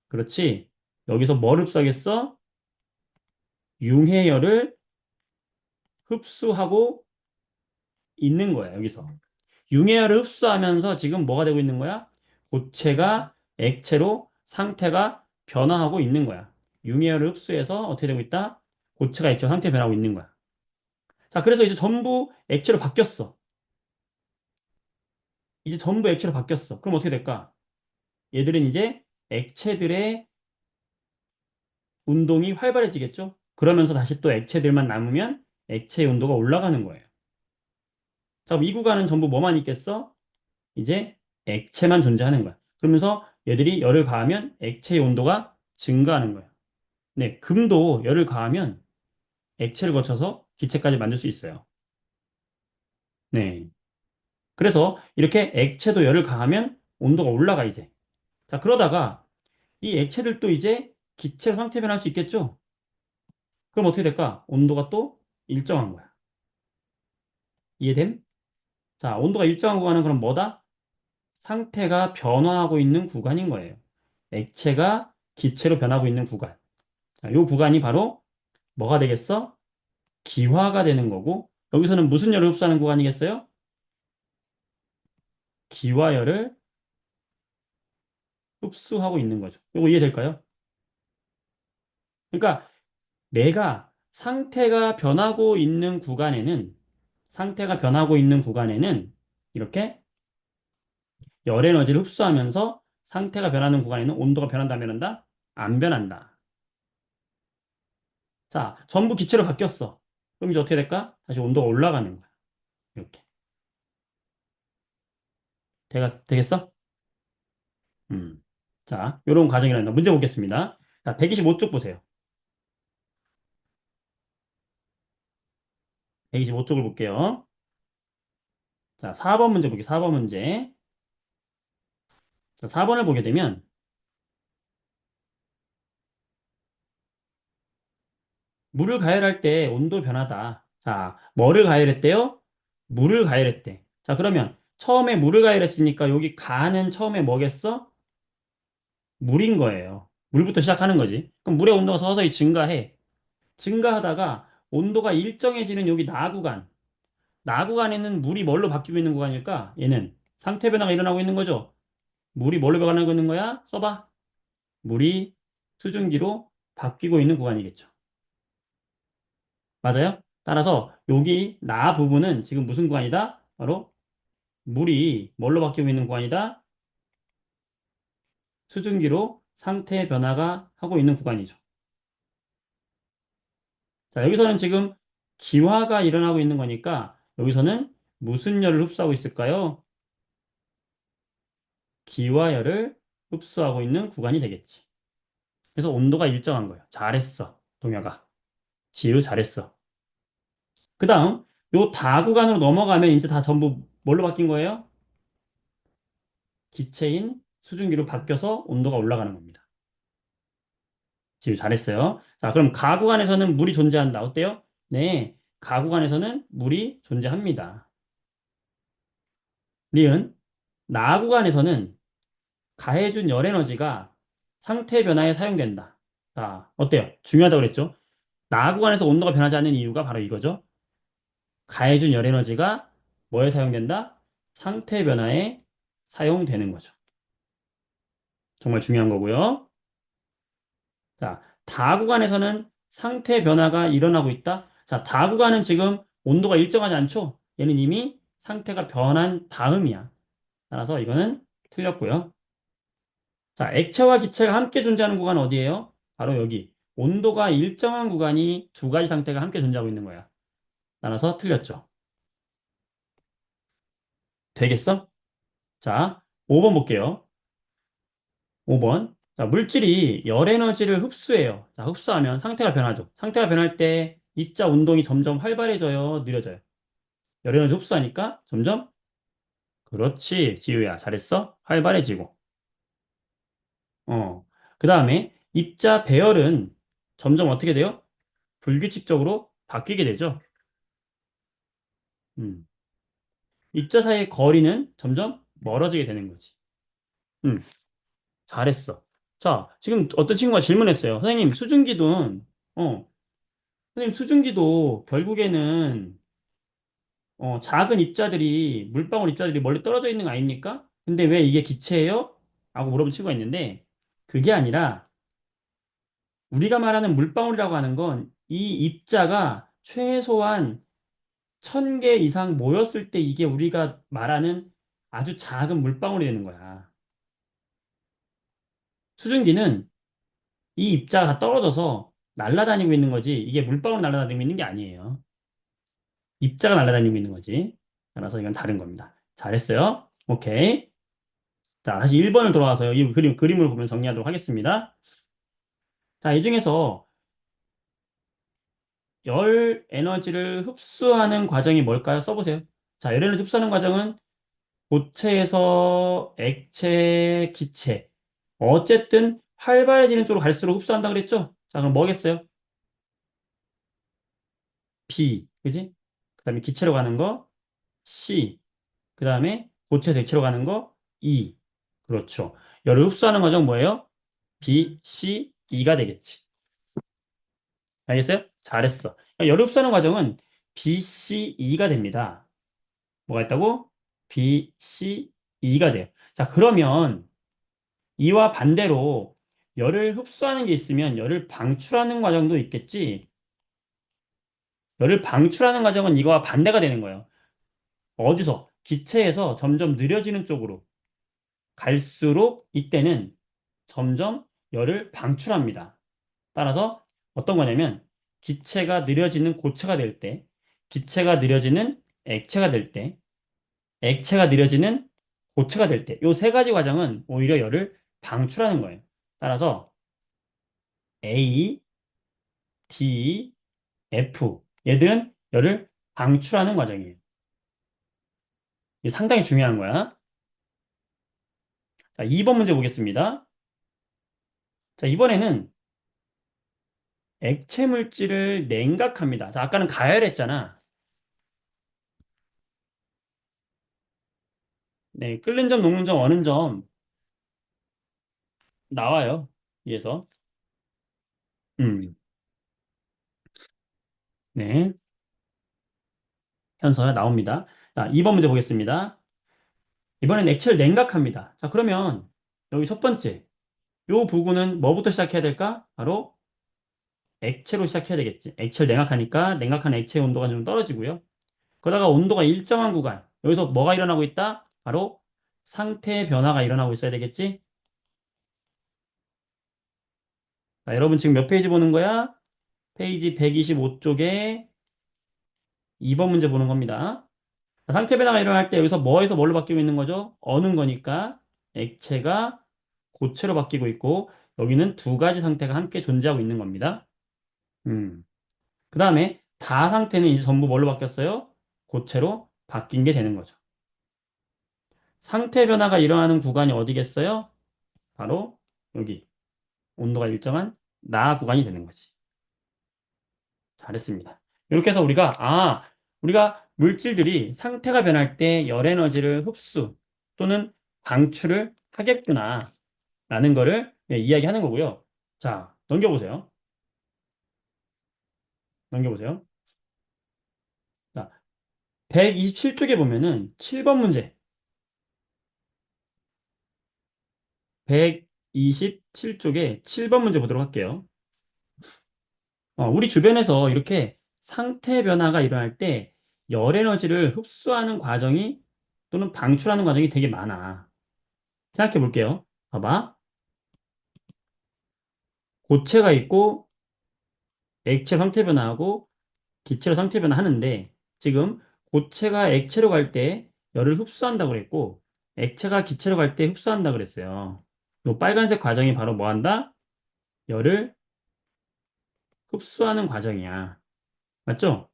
그렇지. 여기서 뭘 흡수하겠어? 융해열을 흡수하고 있는 거야, 여기서. 융해열을 흡수하면서 지금 뭐가 되고 있는 거야? 고체가 액체로 상태가 변화하고 있는 거야. 융해열을 흡수해서 어떻게 되고 있다? 고체가 액체로 상태 변하고 있는 거야. 자, 그래서 이제 전부 액체로 바뀌었어. 이제 전부 액체로 바뀌었어. 그럼 어떻게 될까? 얘들은 이제 액체들의 운동이 활발해지겠죠? 그러면서 다시 또 액체들만 남으면 액체의 온도가 올라가는 거예요. 자, 그럼 이 구간은 전부 뭐만 있겠어? 이제 액체만 존재하는 거야. 그러면서 얘들이 열을 가하면 액체의 온도가 증가하는 거예요. 네, 금도 열을 가하면 액체를 거쳐서 기체까지 만들 수 있어요. 네. 그래서 이렇게 액체도 열을 가하면 온도가 올라가, 이제. 자, 그러다가 이 액체들도 이제 기체로 상태 변할 수 있겠죠? 그럼 어떻게 될까? 온도가 또 일정한 거야. 이해됨? 자, 온도가 일정한 구간은 그럼 뭐다? 상태가 변화하고 있는 구간인 거예요. 액체가 기체로 변하고 있는 구간. 자, 이 구간이 바로 뭐가 되겠어? 기화가 되는 거고, 여기서는 무슨 열을 흡수하는 구간이겠어요? 기화열을 흡수하고 있는 거죠. 이거 이해될까요? 그러니까 내가 상태가 변하고 있는 구간에는 이렇게 열 에너지를 흡수하면서 상태가 변하는 구간에는 온도가 변한다, 안 변한다? 안 변한다. 자, 전부 기체로 바뀌었어. 그럼 이제 어떻게 될까? 다시 온도가 올라가는 거야. 이렇게. 되겠어? 음. 자, 요런 과정이란다. 문제 보겠습니다. 자, 125쪽 보세요. 125쪽을 볼게요. 자, 4번 문제 볼게요. 4번 문제. 자, 4번을 보게 되면 물을 가열할 때 온도 변하다. 자, 뭐를 가열했대요? 물을 가열했대. 자, 그러면 처음에 물을 가열했으니까 여기 가는 처음에 뭐겠어? 물인 거예요. 물부터 시작하는 거지. 그럼 물의 온도가 서서히 증가해. 증가하다가 온도가 일정해지는 여기 나구간. 나구간에는 물이 뭘로 바뀌고 있는 구간일까? 얘는 상태 변화가 일어나고 있는 거죠. 물이 뭘로 변하고 있는 거야? 써봐. 물이 수증기로 바뀌고 있는 구간이겠죠. 맞아요? 따라서 여기 나 부분은 지금 무슨 구간이다? 바로 물이 뭘로 바뀌고 있는 구간이다? 수증기로 상태 변화가 하고 있는 구간이죠. 자, 여기서는 지금 기화가 일어나고 있는 거니까 여기서는 무슨 열을 흡수하고 있을까요? 기화열을 흡수하고 있는 구간이 되겠지. 그래서 온도가 일정한 거예요. 잘했어, 동혁아. 지우 잘했어. 그 다음, 요 다구간으로 넘어가면 이제 다 전부 뭘로 바뀐 거예요? 기체인 수증기로 바뀌어서 온도가 올라가는 겁니다. 지우 잘했어요. 자, 그럼 가구간에서는 물이 존재한다. 어때요? 네, 가구간에서는 물이 존재합니다. 니은, 나구간에서는 가해준 열 에너지가 상태 변화에 사용된다. 자, 어때요? 중요하다고 그랬죠? 나구간에서 온도가 변하지 않는 이유가 바로 이거죠. 가해준 열 에너지가 뭐에 사용된다? 상태 변화에 사용되는 거죠. 정말 중요한 거고요. 자, 다구간에서는 상태 변화가 일어나고 있다. 자, 다구간은 지금 온도가 일정하지 않죠? 얘는 이미 상태가 변한 다음이야. 따라서 이거는 틀렸고요. 자, 액체와 기체가 함께 존재하는 구간은 어디예요? 바로 여기. 온도가 일정한 구간이 두 가지 상태가 함께 존재하고 있는 거야. 따라서 틀렸죠. 되겠어? 자, 5번 볼게요. 5번. 자, 물질이 열 에너지를 흡수해요. 자, 흡수하면 상태가 변하죠. 상태가 변할 때 입자 운동이 점점 활발해져요, 느려져요. 열 에너지 흡수하니까 점점 그렇지, 지우야. 잘했어. 활발해지고. 어. 그다음에 입자 배열은 점점 어떻게 돼요? 불규칙적으로 바뀌게 되죠. 음. 입자 사이의 거리는 점점 멀어지게 되는 거지. 음. 잘했어. 자, 지금 어떤 친구가 질문했어요. 선생님, 어, 선생님, 수증기도 결국에는, 작은 입자들이, 물방울 입자들이 멀리 떨어져 있는 거 아닙니까? 근데 왜 이게 기체예요? 라고 물어본 친구가 있는데, 그게 아니라, 우리가 말하는 물방울이라고 하는 건 이 입자가 최소한 1000개 이상 모였을 때 이게 우리가 말하는 아주 작은 물방울이 되는 거야. 수증기는 이 입자가 다 떨어져서 날아다니고 있는 거지, 이게 물방울 날아다니고 있는 게 아니에요. 입자가 날아다니고 있는 거지. 따라서 이건 다른 겁니다. 잘했어요. 오케이. 자, 다시 1번을 돌아와서요. 이 그림을 보면 정리하도록 하겠습니다. 자, 이 중에서 열 에너지를 흡수하는 과정이 뭘까요? 써보세요. 자, 열 에너지 흡수하는 과정은 고체에서 액체, 기체. 어쨌든 활발해지는 쪽으로 갈수록 흡수한다 그랬죠? 자, 그럼 뭐겠어요? B. 그지? 그 다음에 기체로 가는 거 C. 그 다음에 고체에서 액체로 가는 거 E. 그렇죠. 열을 흡수하는 과정 뭐예요? B, C, E가 되겠지. 알겠어요? 잘했어. 그러니까 열을 흡수하는 과정은 B, C, E가 됩니다. 뭐가 있다고? B, C, E가 돼요. 자, 그러면 이와 반대로 열을 흡수하는 게 있으면 열을 방출하는 과정도 있겠지. 열을 방출하는 과정은 이거와 반대가 되는 거예요. 어디서? 기체에서 점점 느려지는 쪽으로 갈수록 이때는 점점 열을 방출합니다. 따라서 어떤 거냐면 기체가 느려지는 고체가 될 때, 기체가 느려지는 액체가 될 때, 액체가 느려지는 고체가 될 때, 이 세 가지 과정은 오히려 열을 방출하는 거예요. 따라서 A, D, F 얘들은 열을 방출하는 과정이에요. 이게 상당히 중요한 거야. 자, 2번 문제 보겠습니다. 자, 이번에는 액체 물질을 냉각합니다. 자, 아까는 가열했잖아. 네, 끓는 점, 녹는 점, 어는 점 나와요. 위에서. 음, 네, 현서가 나옵니다. 자, 2번 문제 보겠습니다. 이번엔 액체를 냉각합니다. 자, 그러면 여기 첫 번째, 요 부분은 뭐부터 시작해야 될까? 바로 액체로 시작해야 되겠지. 액체를 냉각하니까 냉각한 액체의 온도가 좀 떨어지고요. 그러다가 온도가 일정한 구간, 여기서 뭐가 일어나고 있다? 바로 상태 변화가 일어나고 있어야 되겠지? 자, 여러분 지금 몇 페이지 보는 거야? 페이지 125쪽에 2번 문제 보는 겁니다. 자, 상태 변화가 일어날 때 여기서 뭐에서 뭘로 바뀌고 있는 거죠? 어는 거니까 액체가 고체로 바뀌고 있고 여기는 두 가지 상태가 함께 존재하고 있는 겁니다. 그 다음에 다 상태는 이제 전부 뭘로 바뀌었어요? 고체로 바뀐 게 되는 거죠. 상태 변화가 일어나는 구간이 어디겠어요? 바로 여기 온도가 일정한 나 구간이 되는 거지. 잘했습니다. 이렇게 해서 우리가 물질들이 상태가 변할 때 열 에너지를 흡수 또는 방출을 하겠구나 라는 거를 이야기하는 거고요. 자, 넘겨보세요. 넘겨보세요. 자, 127쪽에 보면은 7번 문제. 127쪽에 7번 문제 보도록 할게요. 우리 주변에서 이렇게 상태 변화가 일어날 때 열 에너지를 흡수하는 과정이 또는 방출하는 과정이 되게 많아. 생각해 볼게요. 봐봐. 고체가 있고 액체 상태 변화하고 기체로 상태 변화하는데 지금 고체가 액체로 갈 때 열을 흡수한다고 그랬고 액체가 기체로 갈 때 흡수한다 그랬어요. 이 빨간색 과정이 바로 뭐 한다? 열을 흡수하는 과정이야. 맞죠?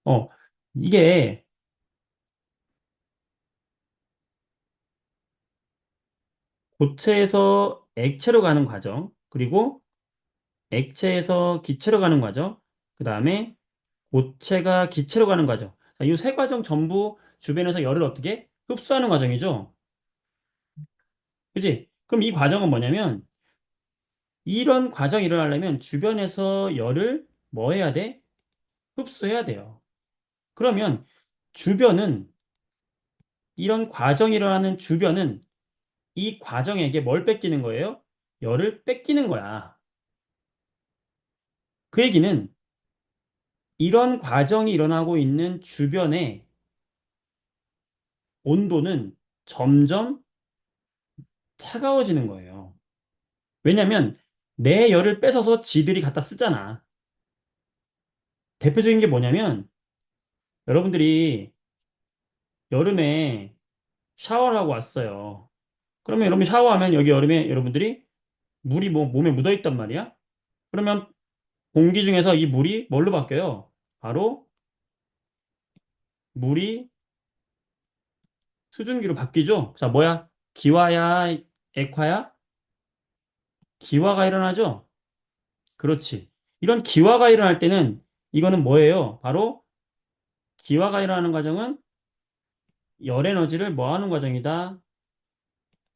어, 이게 고체에서 액체로 가는 과정, 그리고 액체에서 기체로 가는 과정, 그 다음에 고체가 기체로 가는 과정. 이 세 과정 전부 주변에서 열을 어떻게 흡수하는 과정이죠. 그지? 그럼 이 과정은 뭐냐면 이런 과정이 일어나려면 주변에서 열을 뭐 해야 돼? 흡수해야 돼요. 그러면 주변은 이런 과정이 일어나는 주변은 이 과정에게 뭘 뺏기는 거예요? 열을 뺏기는 거야. 그 얘기는 이런 과정이 일어나고 있는 주변의 온도는 점점 차가워지는 거예요. 왜냐면 내 열을 뺏어서 지들이 갖다 쓰잖아. 대표적인 게 뭐냐면 여러분들이 여름에 샤워를 하고 왔어요. 그러면 여러분 샤워하면 여기 여름에 여러분들이 물이 뭐 몸에 묻어 있단 말이야. 그러면 공기 중에서 이 물이 뭘로 바뀌어요? 바로 물이 수증기로 바뀌죠. 자, 뭐야? 기화야, 액화야? 기화가 일어나죠? 그렇지. 이런 기화가 일어날 때는 이거는 뭐예요? 바로 기화가 일어나는 과정은 열 에너지를 뭐 하는 과정이다?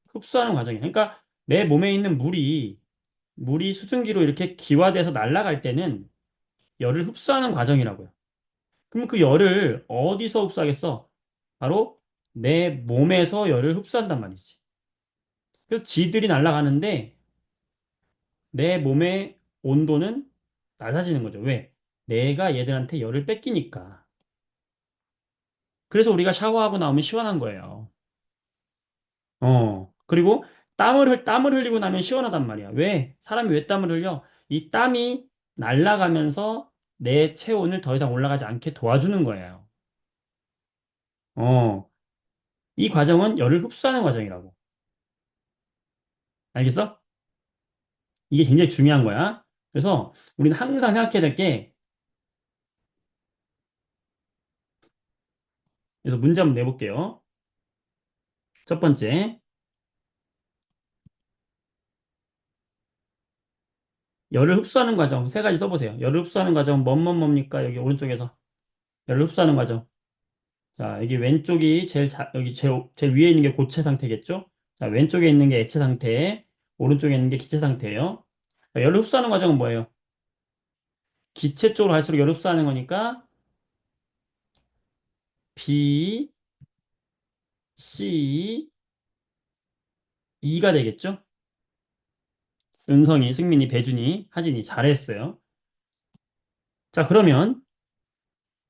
흡수하는 과정이야. 그러니까 내 몸에 있는 물이 수증기로 이렇게 기화돼서 날아갈 때는 열을 흡수하는 과정이라고요. 그럼 그 열을 어디서 흡수하겠어? 바로 내 몸에서 열을 흡수한단 말이지. 그래서 지들이 날아가는데 내 몸의 온도는 낮아지는 거죠. 왜? 내가 얘들한테 열을 뺏기니까. 그래서 우리가 샤워하고 나오면 시원한 거예요. 그리고 땀을 흘리고 나면 시원하단 말이야. 왜? 사람이 왜 땀을 흘려? 이 땀이 날아가면서 내 체온을 더 이상 올라가지 않게 도와주는 거예요. 어, 이 과정은 열을 흡수하는 과정이라고. 알겠어? 이게 굉장히 중요한 거야. 그래서 우리는 항상 생각해야 될 게, 그래서 문제 한번 내볼게요. 첫 번째, 열을 흡수하는 과정 세 가지 써보세요. 열을 흡수하는 과정 뭡니까? 여기 오른쪽에서 열을 흡수하는 과정. 자, 여기 왼쪽이 여기 제일 위에 있는 게 고체 상태겠죠? 자, 왼쪽에 있는 게 액체 상태, 오른쪽에 있는 게 기체 상태예요. 자, 열을 흡수하는 과정은 뭐예요? 기체 쪽으로 갈수록 열을 흡수하는 거니까 B, C, E가 되겠죠? 은성이, 승민이, 배준이, 하진이 잘했어요. 자, 그러면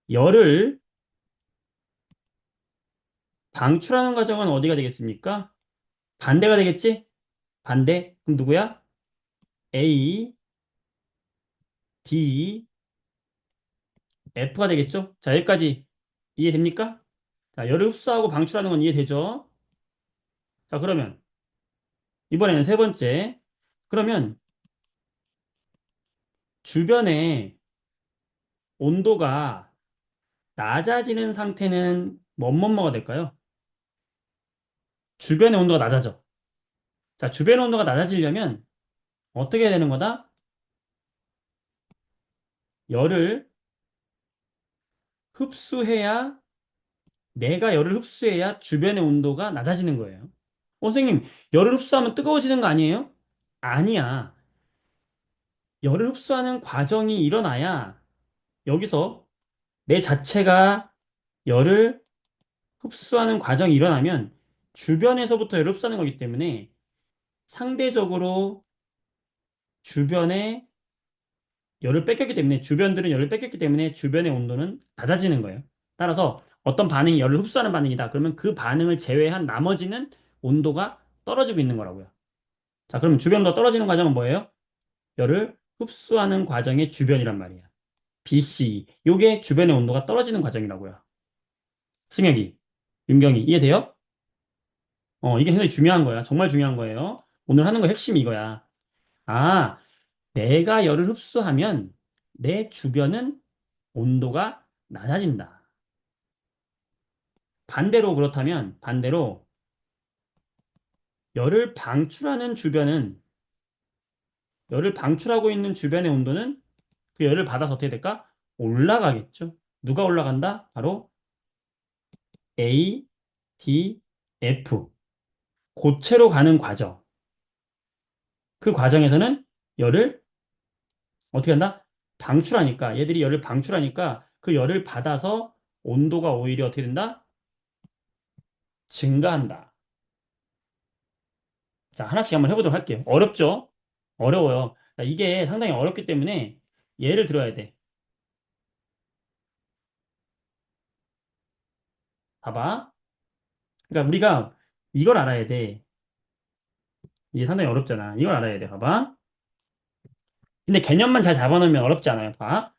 열을 방출하는 과정은 어디가 되겠습니까? 반대가 되겠지? 반대. 그럼 누구야? A, D, F가 되겠죠? 자, 여기까지 이해됩니까? 자, 열을 흡수하고 방출하는 건 이해되죠? 자, 그러면 이번에는 세 번째. 그러면 주변의 온도가 낮아지는 상태는 뭐가 될까요? 주변의 온도가 낮아져. 자, 주변의 온도가 낮아지려면 어떻게 해야 되는 거다? 열을 흡수해야, 내가 열을 흡수해야 주변의 온도가 낮아지는 거예요. 선생님, 열을 흡수하면 뜨거워지는 거 아니에요? 아니야. 열을 흡수하는 과정이 일어나야 여기서 내 자체가 열을 흡수하는 과정이 일어나면 주변에서부터 열을 흡수하는 거기 때문에 상대적으로 주변에 열을 뺏겼기 때문에 주변들은 열을 뺏겼기 때문에 주변의 온도는 낮아지는 거예요. 따라서 어떤 반응이 열을 흡수하는 반응이다. 그러면 그 반응을 제외한 나머지는 온도가 떨어지고 있는 거라고요. 자, 그러면 주변 온도가 떨어지는 과정은 뭐예요? 열을 흡수하는 과정의 주변이란 말이야. BC. 요게 주변의 온도가 떨어지는 과정이라고요. 승혁이, 윤경이 이해돼요? 이게 굉장히 중요한 거야. 정말 중요한 거예요. 오늘 하는 거 핵심이 이거야. 아, 내가 열을 흡수하면 내 주변은 온도가 낮아진다. 반대로 그렇다면, 반대로 열을 방출하는 주변은, 열을 방출하고 있는 주변의 온도는 그 열을 받아서 어떻게 될까? 올라가겠죠. 누가 올라간다? 바로 A, D, F. 고체로 가는 과정. 그 과정에서는 열을 어떻게 한다? 방출하니까 얘들이 열을 방출하니까 그 열을 받아서 온도가 오히려 어떻게 된다? 증가한다. 자, 하나씩 한번 해보도록 할게요. 어렵죠? 어려워요. 자, 이게 상당히 어렵기 때문에 예를 들어야 돼. 봐봐. 그러니까 우리가 이걸 알아야 돼. 이게 상당히 어렵잖아. 이걸 알아야 돼. 봐봐. 근데 개념만 잘 잡아놓으면 어렵지 않아요. 봐.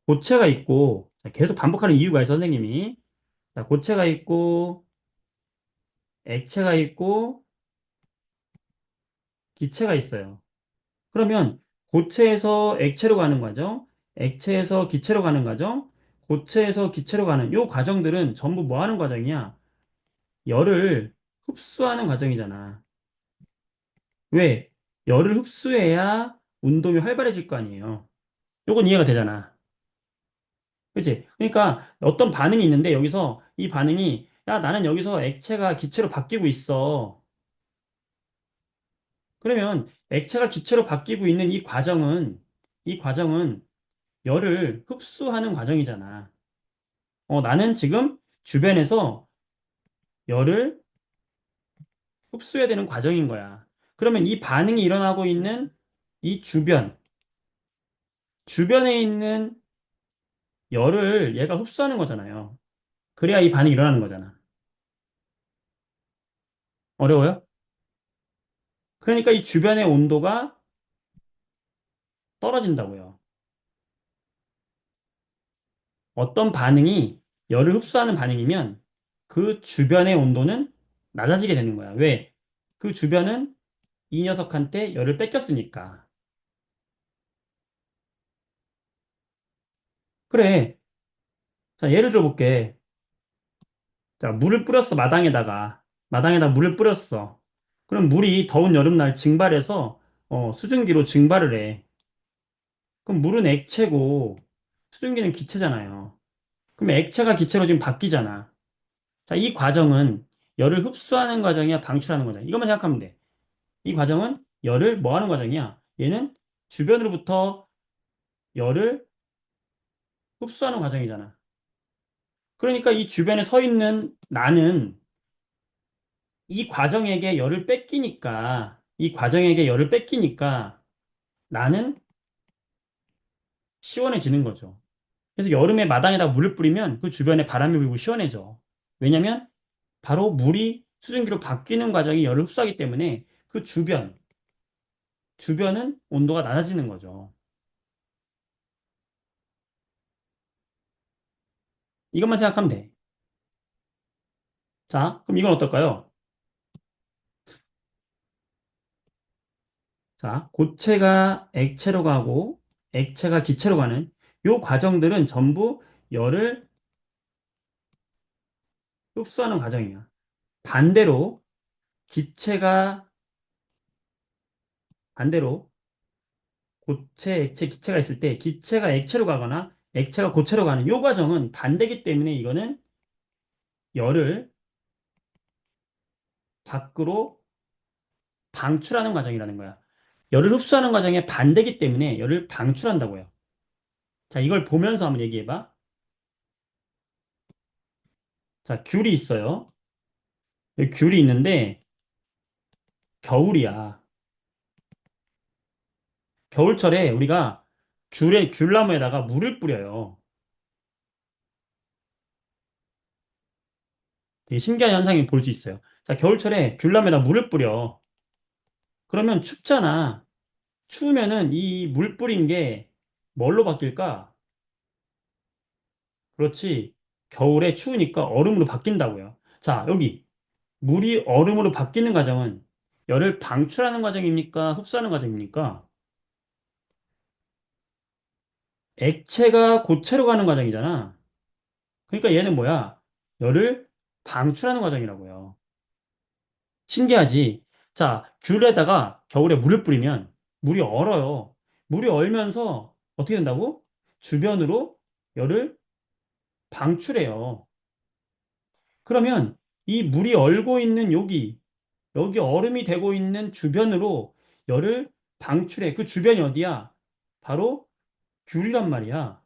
고체가 있고, 자, 계속 반복하는 이유가 있어, 선생님이. 자, 고체가 있고, 액체가 있고, 기체가 있어요. 그러면 고체에서 액체로 가는 과정, 액체에서 기체로 가는 과정, 고체에서 기체로 가는 요 과정들은 전부 뭐 하는 과정이야? 열을 흡수하는 과정이잖아. 왜? 열을 흡수해야 운동이 활발해질 거 아니에요. 요건 이해가 되잖아. 그치? 그러니까 어떤 반응이 있는데 여기서 이 반응이 야, 나는 여기서 액체가 기체로 바뀌고 있어. 그러면 액체가 기체로 바뀌고 있는 이 과정은 열을 흡수하는 과정이잖아. 나는 지금 주변에서 열을 흡수해야 되는 과정인 거야. 그러면 이 반응이 일어나고 있는 이 주변에 있는 열을 얘가 흡수하는 거잖아요. 그래야 이 반응이 일어나는 거잖아. 어려워요? 그러니까 이 주변의 온도가 떨어진다고요. 어떤 반응이 열을 흡수하는 반응이면 그 주변의 온도는 낮아지게 되는 거야. 왜? 그 주변은 이 녀석한테 열을 뺏겼으니까. 그래. 자, 예를 들어볼게. 자, 물을 뿌렸어, 마당에다가. 마당에다 물을 뿌렸어. 그럼 물이 더운 여름날 증발해서, 수증기로 증발을 해. 그럼 물은 액체고, 수증기는 기체잖아요. 그럼 액체가 기체로 지금 바뀌잖아. 자, 이 과정은 열을 흡수하는 과정이야, 방출하는 과정이야. 이것만 생각하면 돼. 이 과정은 열을 뭐 하는 과정이야? 얘는 주변으로부터 열을 흡수하는 과정이잖아. 그러니까 이 주변에 서 있는 나는 이 과정에게 열을 뺏기니까 나는 시원해지는 거죠. 그래서 여름에 마당에다 물을 뿌리면 그 주변에 바람이 불고 시원해져. 왜냐면 바로 물이 수증기로 바뀌는 과정이 열을 흡수하기 때문에 그 주변은 온도가 낮아지는 거죠. 이것만 생각하면 돼. 자, 그럼 이건 어떨까요? 자, 고체가 액체로 가고 액체가 기체로 가는 요 과정들은 전부 열을 흡수하는 과정이야. 반대로 기체가 반대로 고체, 액체, 기체가 있을 때 기체가 액체로 가거나 액체가 고체로 가는 요 과정은 반대기 때문에 이거는 열을 밖으로 방출하는 과정이라는 거야. 열을 흡수하는 과정에 반대기 때문에 열을 방출한다고요. 자, 이걸 보면서 한번 얘기해 봐. 자, 귤이 있어요. 여기 귤이 있는데 겨울이야. 겨울철에 우리가 귤나무에다가 물을 뿌려요. 되게 신기한 현상이 볼 수 있어요. 자, 겨울철에 귤나무에다 물을 뿌려. 그러면 춥잖아. 추우면은 이 물 뿌린 게 뭘로 바뀔까? 그렇지. 겨울에 추우니까 얼음으로 바뀐다고요. 자, 여기 물이 얼음으로 바뀌는 과정은 열을 방출하는 과정입니까? 흡수하는 과정입니까? 액체가 고체로 가는 과정이잖아. 그러니까 얘는 뭐야? 열을 방출하는 과정이라고요. 신기하지? 자, 귤에다가 겨울에 물을 뿌리면 물이 얼어요. 물이 얼면서 어떻게 된다고? 주변으로 열을 방출해요. 그러면 이 물이 얼고 있는 여기 얼음이 되고 있는 주변으로 열을 방출해. 그 주변이 어디야? 바로 귤이란 말이야.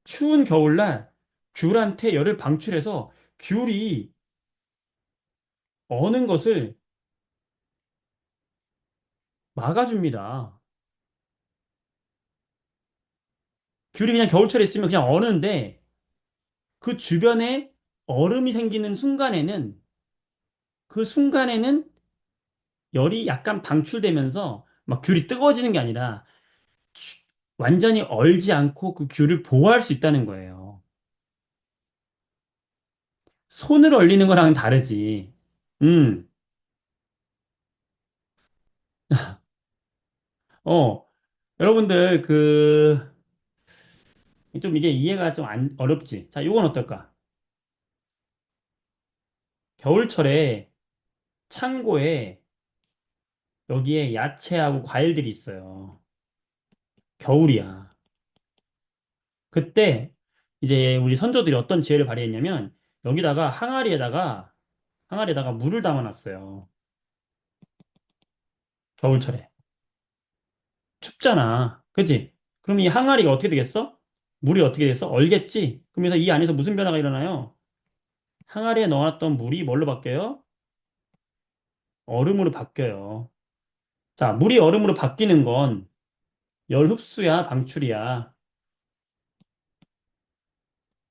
추운 겨울날 귤한테 열을 방출해서 귤이 어는 것을 막아줍니다. 귤이 그냥 겨울철에 있으면 그냥 어는데 그 주변에 얼음이 생기는 순간에는 그 순간에는 열이 약간 방출되면서 막 귤이 뜨거워지는 게 아니라 주- 완전히 얼지 않고 그 귤을 보호할 수 있다는 거예요. 손을 얼리는 거랑은 다르지. 음, 어, 여러분들 좀 이게 이해가 좀 어렵지. 자, 이건 어떨까? 겨울철에 창고에 여기에 야채하고 과일들이 있어요. 겨울이야. 그때 이제 우리 선조들이 어떤 지혜를 발휘했냐면 여기다가 항아리에다가 물을 담아놨어요. 겨울철에. 춥잖아. 그치? 그럼 이 항아리가 어떻게 되겠어? 물이 어떻게 되겠어? 얼겠지? 그러면서 이 안에서 무슨 변화가 일어나요? 항아리에 넣어놨던 물이 뭘로 바뀌어요? 얼음으로 바뀌어요. 자, 물이 얼음으로 바뀌는 건 열 흡수야, 방출이야?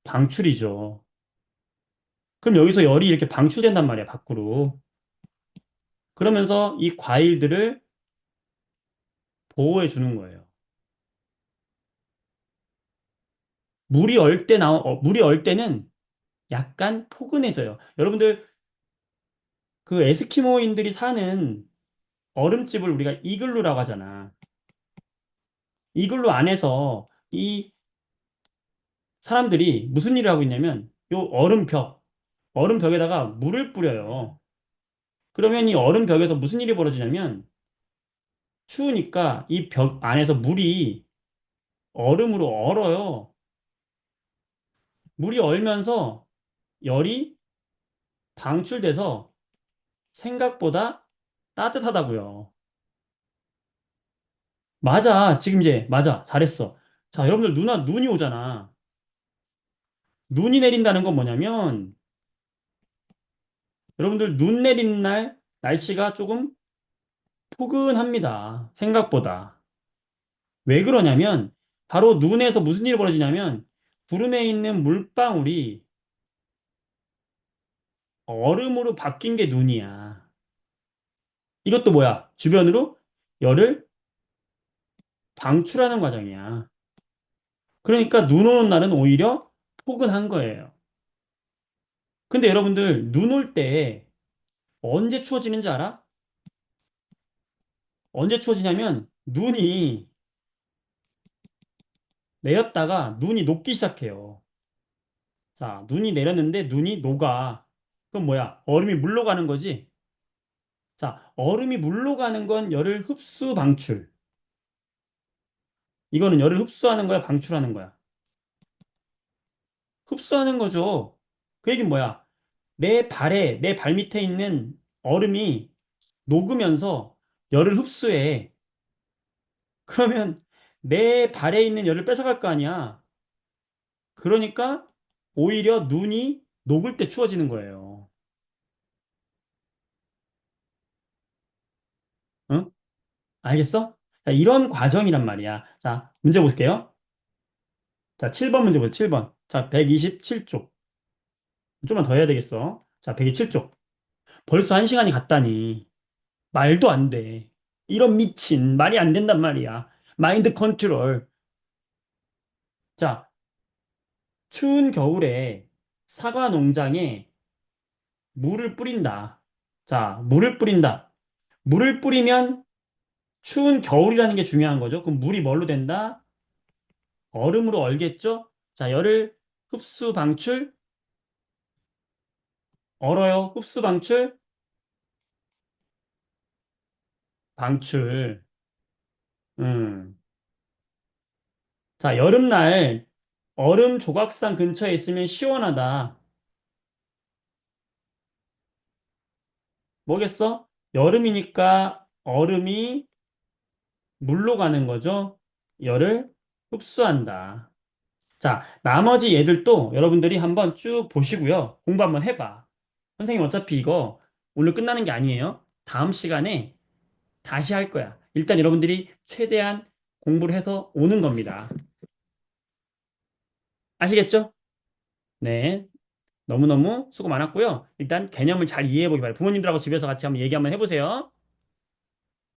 방출이죠. 그럼 여기서 열이 이렇게 방출된단 말이야, 밖으로. 그러면서 이 과일들을 보호해 주는 거예요. 물이 얼 때는 약간 포근해져요. 여러분들, 그 에스키모인들이 사는 얼음집을 우리가 이글루라고 하잖아. 이글루 안에서 이 사람들이 무슨 일을 하고 있냐면, 요 얼음벽에다가 물을 뿌려요. 그러면 이 얼음벽에서 무슨 일이 벌어지냐면, 추우니까 이 벽 안에서 물이 얼음으로 얼어요. 물이 얼면서 열이 방출돼서 생각보다 따뜻하다고요. 맞아. 지금 이제 맞아. 잘했어. 자, 여러분들 눈이 오잖아. 눈이 내린다는 건 뭐냐면 여러분들 눈 내리는 날 날씨가 조금 포근합니다. 생각보다. 왜 그러냐면 바로 눈에서 무슨 일이 벌어지냐면 구름에 있는 물방울이 얼음으로 바뀐 게 눈이야. 이것도 뭐야? 주변으로 열을 방출하는 과정이야. 그러니까 눈 오는 날은 오히려 포근한 거예요. 근데 여러분들 눈 올 때 언제 추워지는지 알아? 언제 추워지냐면 눈이 내렸다가 눈이 녹기 시작해요. 자, 눈이 내렸는데 눈이 녹아. 그럼 뭐야? 얼음이 물로 가는 거지? 자, 얼음이 물로 가는 건 열을 흡수 방출. 이거는 열을 흡수하는 거야, 방출하는 거야? 흡수하는 거죠. 그 얘기는 뭐야? 내 발 밑에 있는 얼음이 녹으면서 열을 흡수해. 그러면 내 발에 있는 열을 뺏어갈 거 아니야. 그러니까 오히려 눈이 녹을 때 추워지는 거예요. 응? 알겠어? 자, 이런 과정이란 말이야. 자, 문제 볼게요. 자, 7번 문제 보세요. 7번. 자, 127쪽. 좀만 더 해야 되겠어. 자, 127쪽. 벌써 1시간이 갔다니. 말도 안 돼. 이런 미친. 말이 안 된단 말이야. 마인드 컨트롤. 자, 추운 겨울에 사과 농장에 물을 뿌린다. 자, 물을 뿌린다. 물을 뿌리면 추운 겨울이라는 게 중요한 거죠. 그럼 물이 뭘로 된다? 얼음으로 얼겠죠? 자, 열을 흡수 방출, 얼어요. 흡수 방출, 방출. 음. 자, 여름날 얼음 조각상 근처에 있으면 시원하다. 뭐겠어? 여름이니까 얼음이 물로 가는 거죠. 열을 흡수한다. 자, 나머지 얘들도 여러분들이 한번 쭉 보시고요. 공부 한번 해봐. 선생님 어차피 이거 오늘 끝나는 게 아니에요. 다음 시간에 다시 할 거야. 일단 여러분들이 최대한 공부를 해서 오는 겁니다. 아시겠죠? 네. 너무너무 수고 많았고요. 일단 개념을 잘 이해해 보기 바랍니다. 부모님들하고 집에서 같이 한번 얘기 한번 해보세요.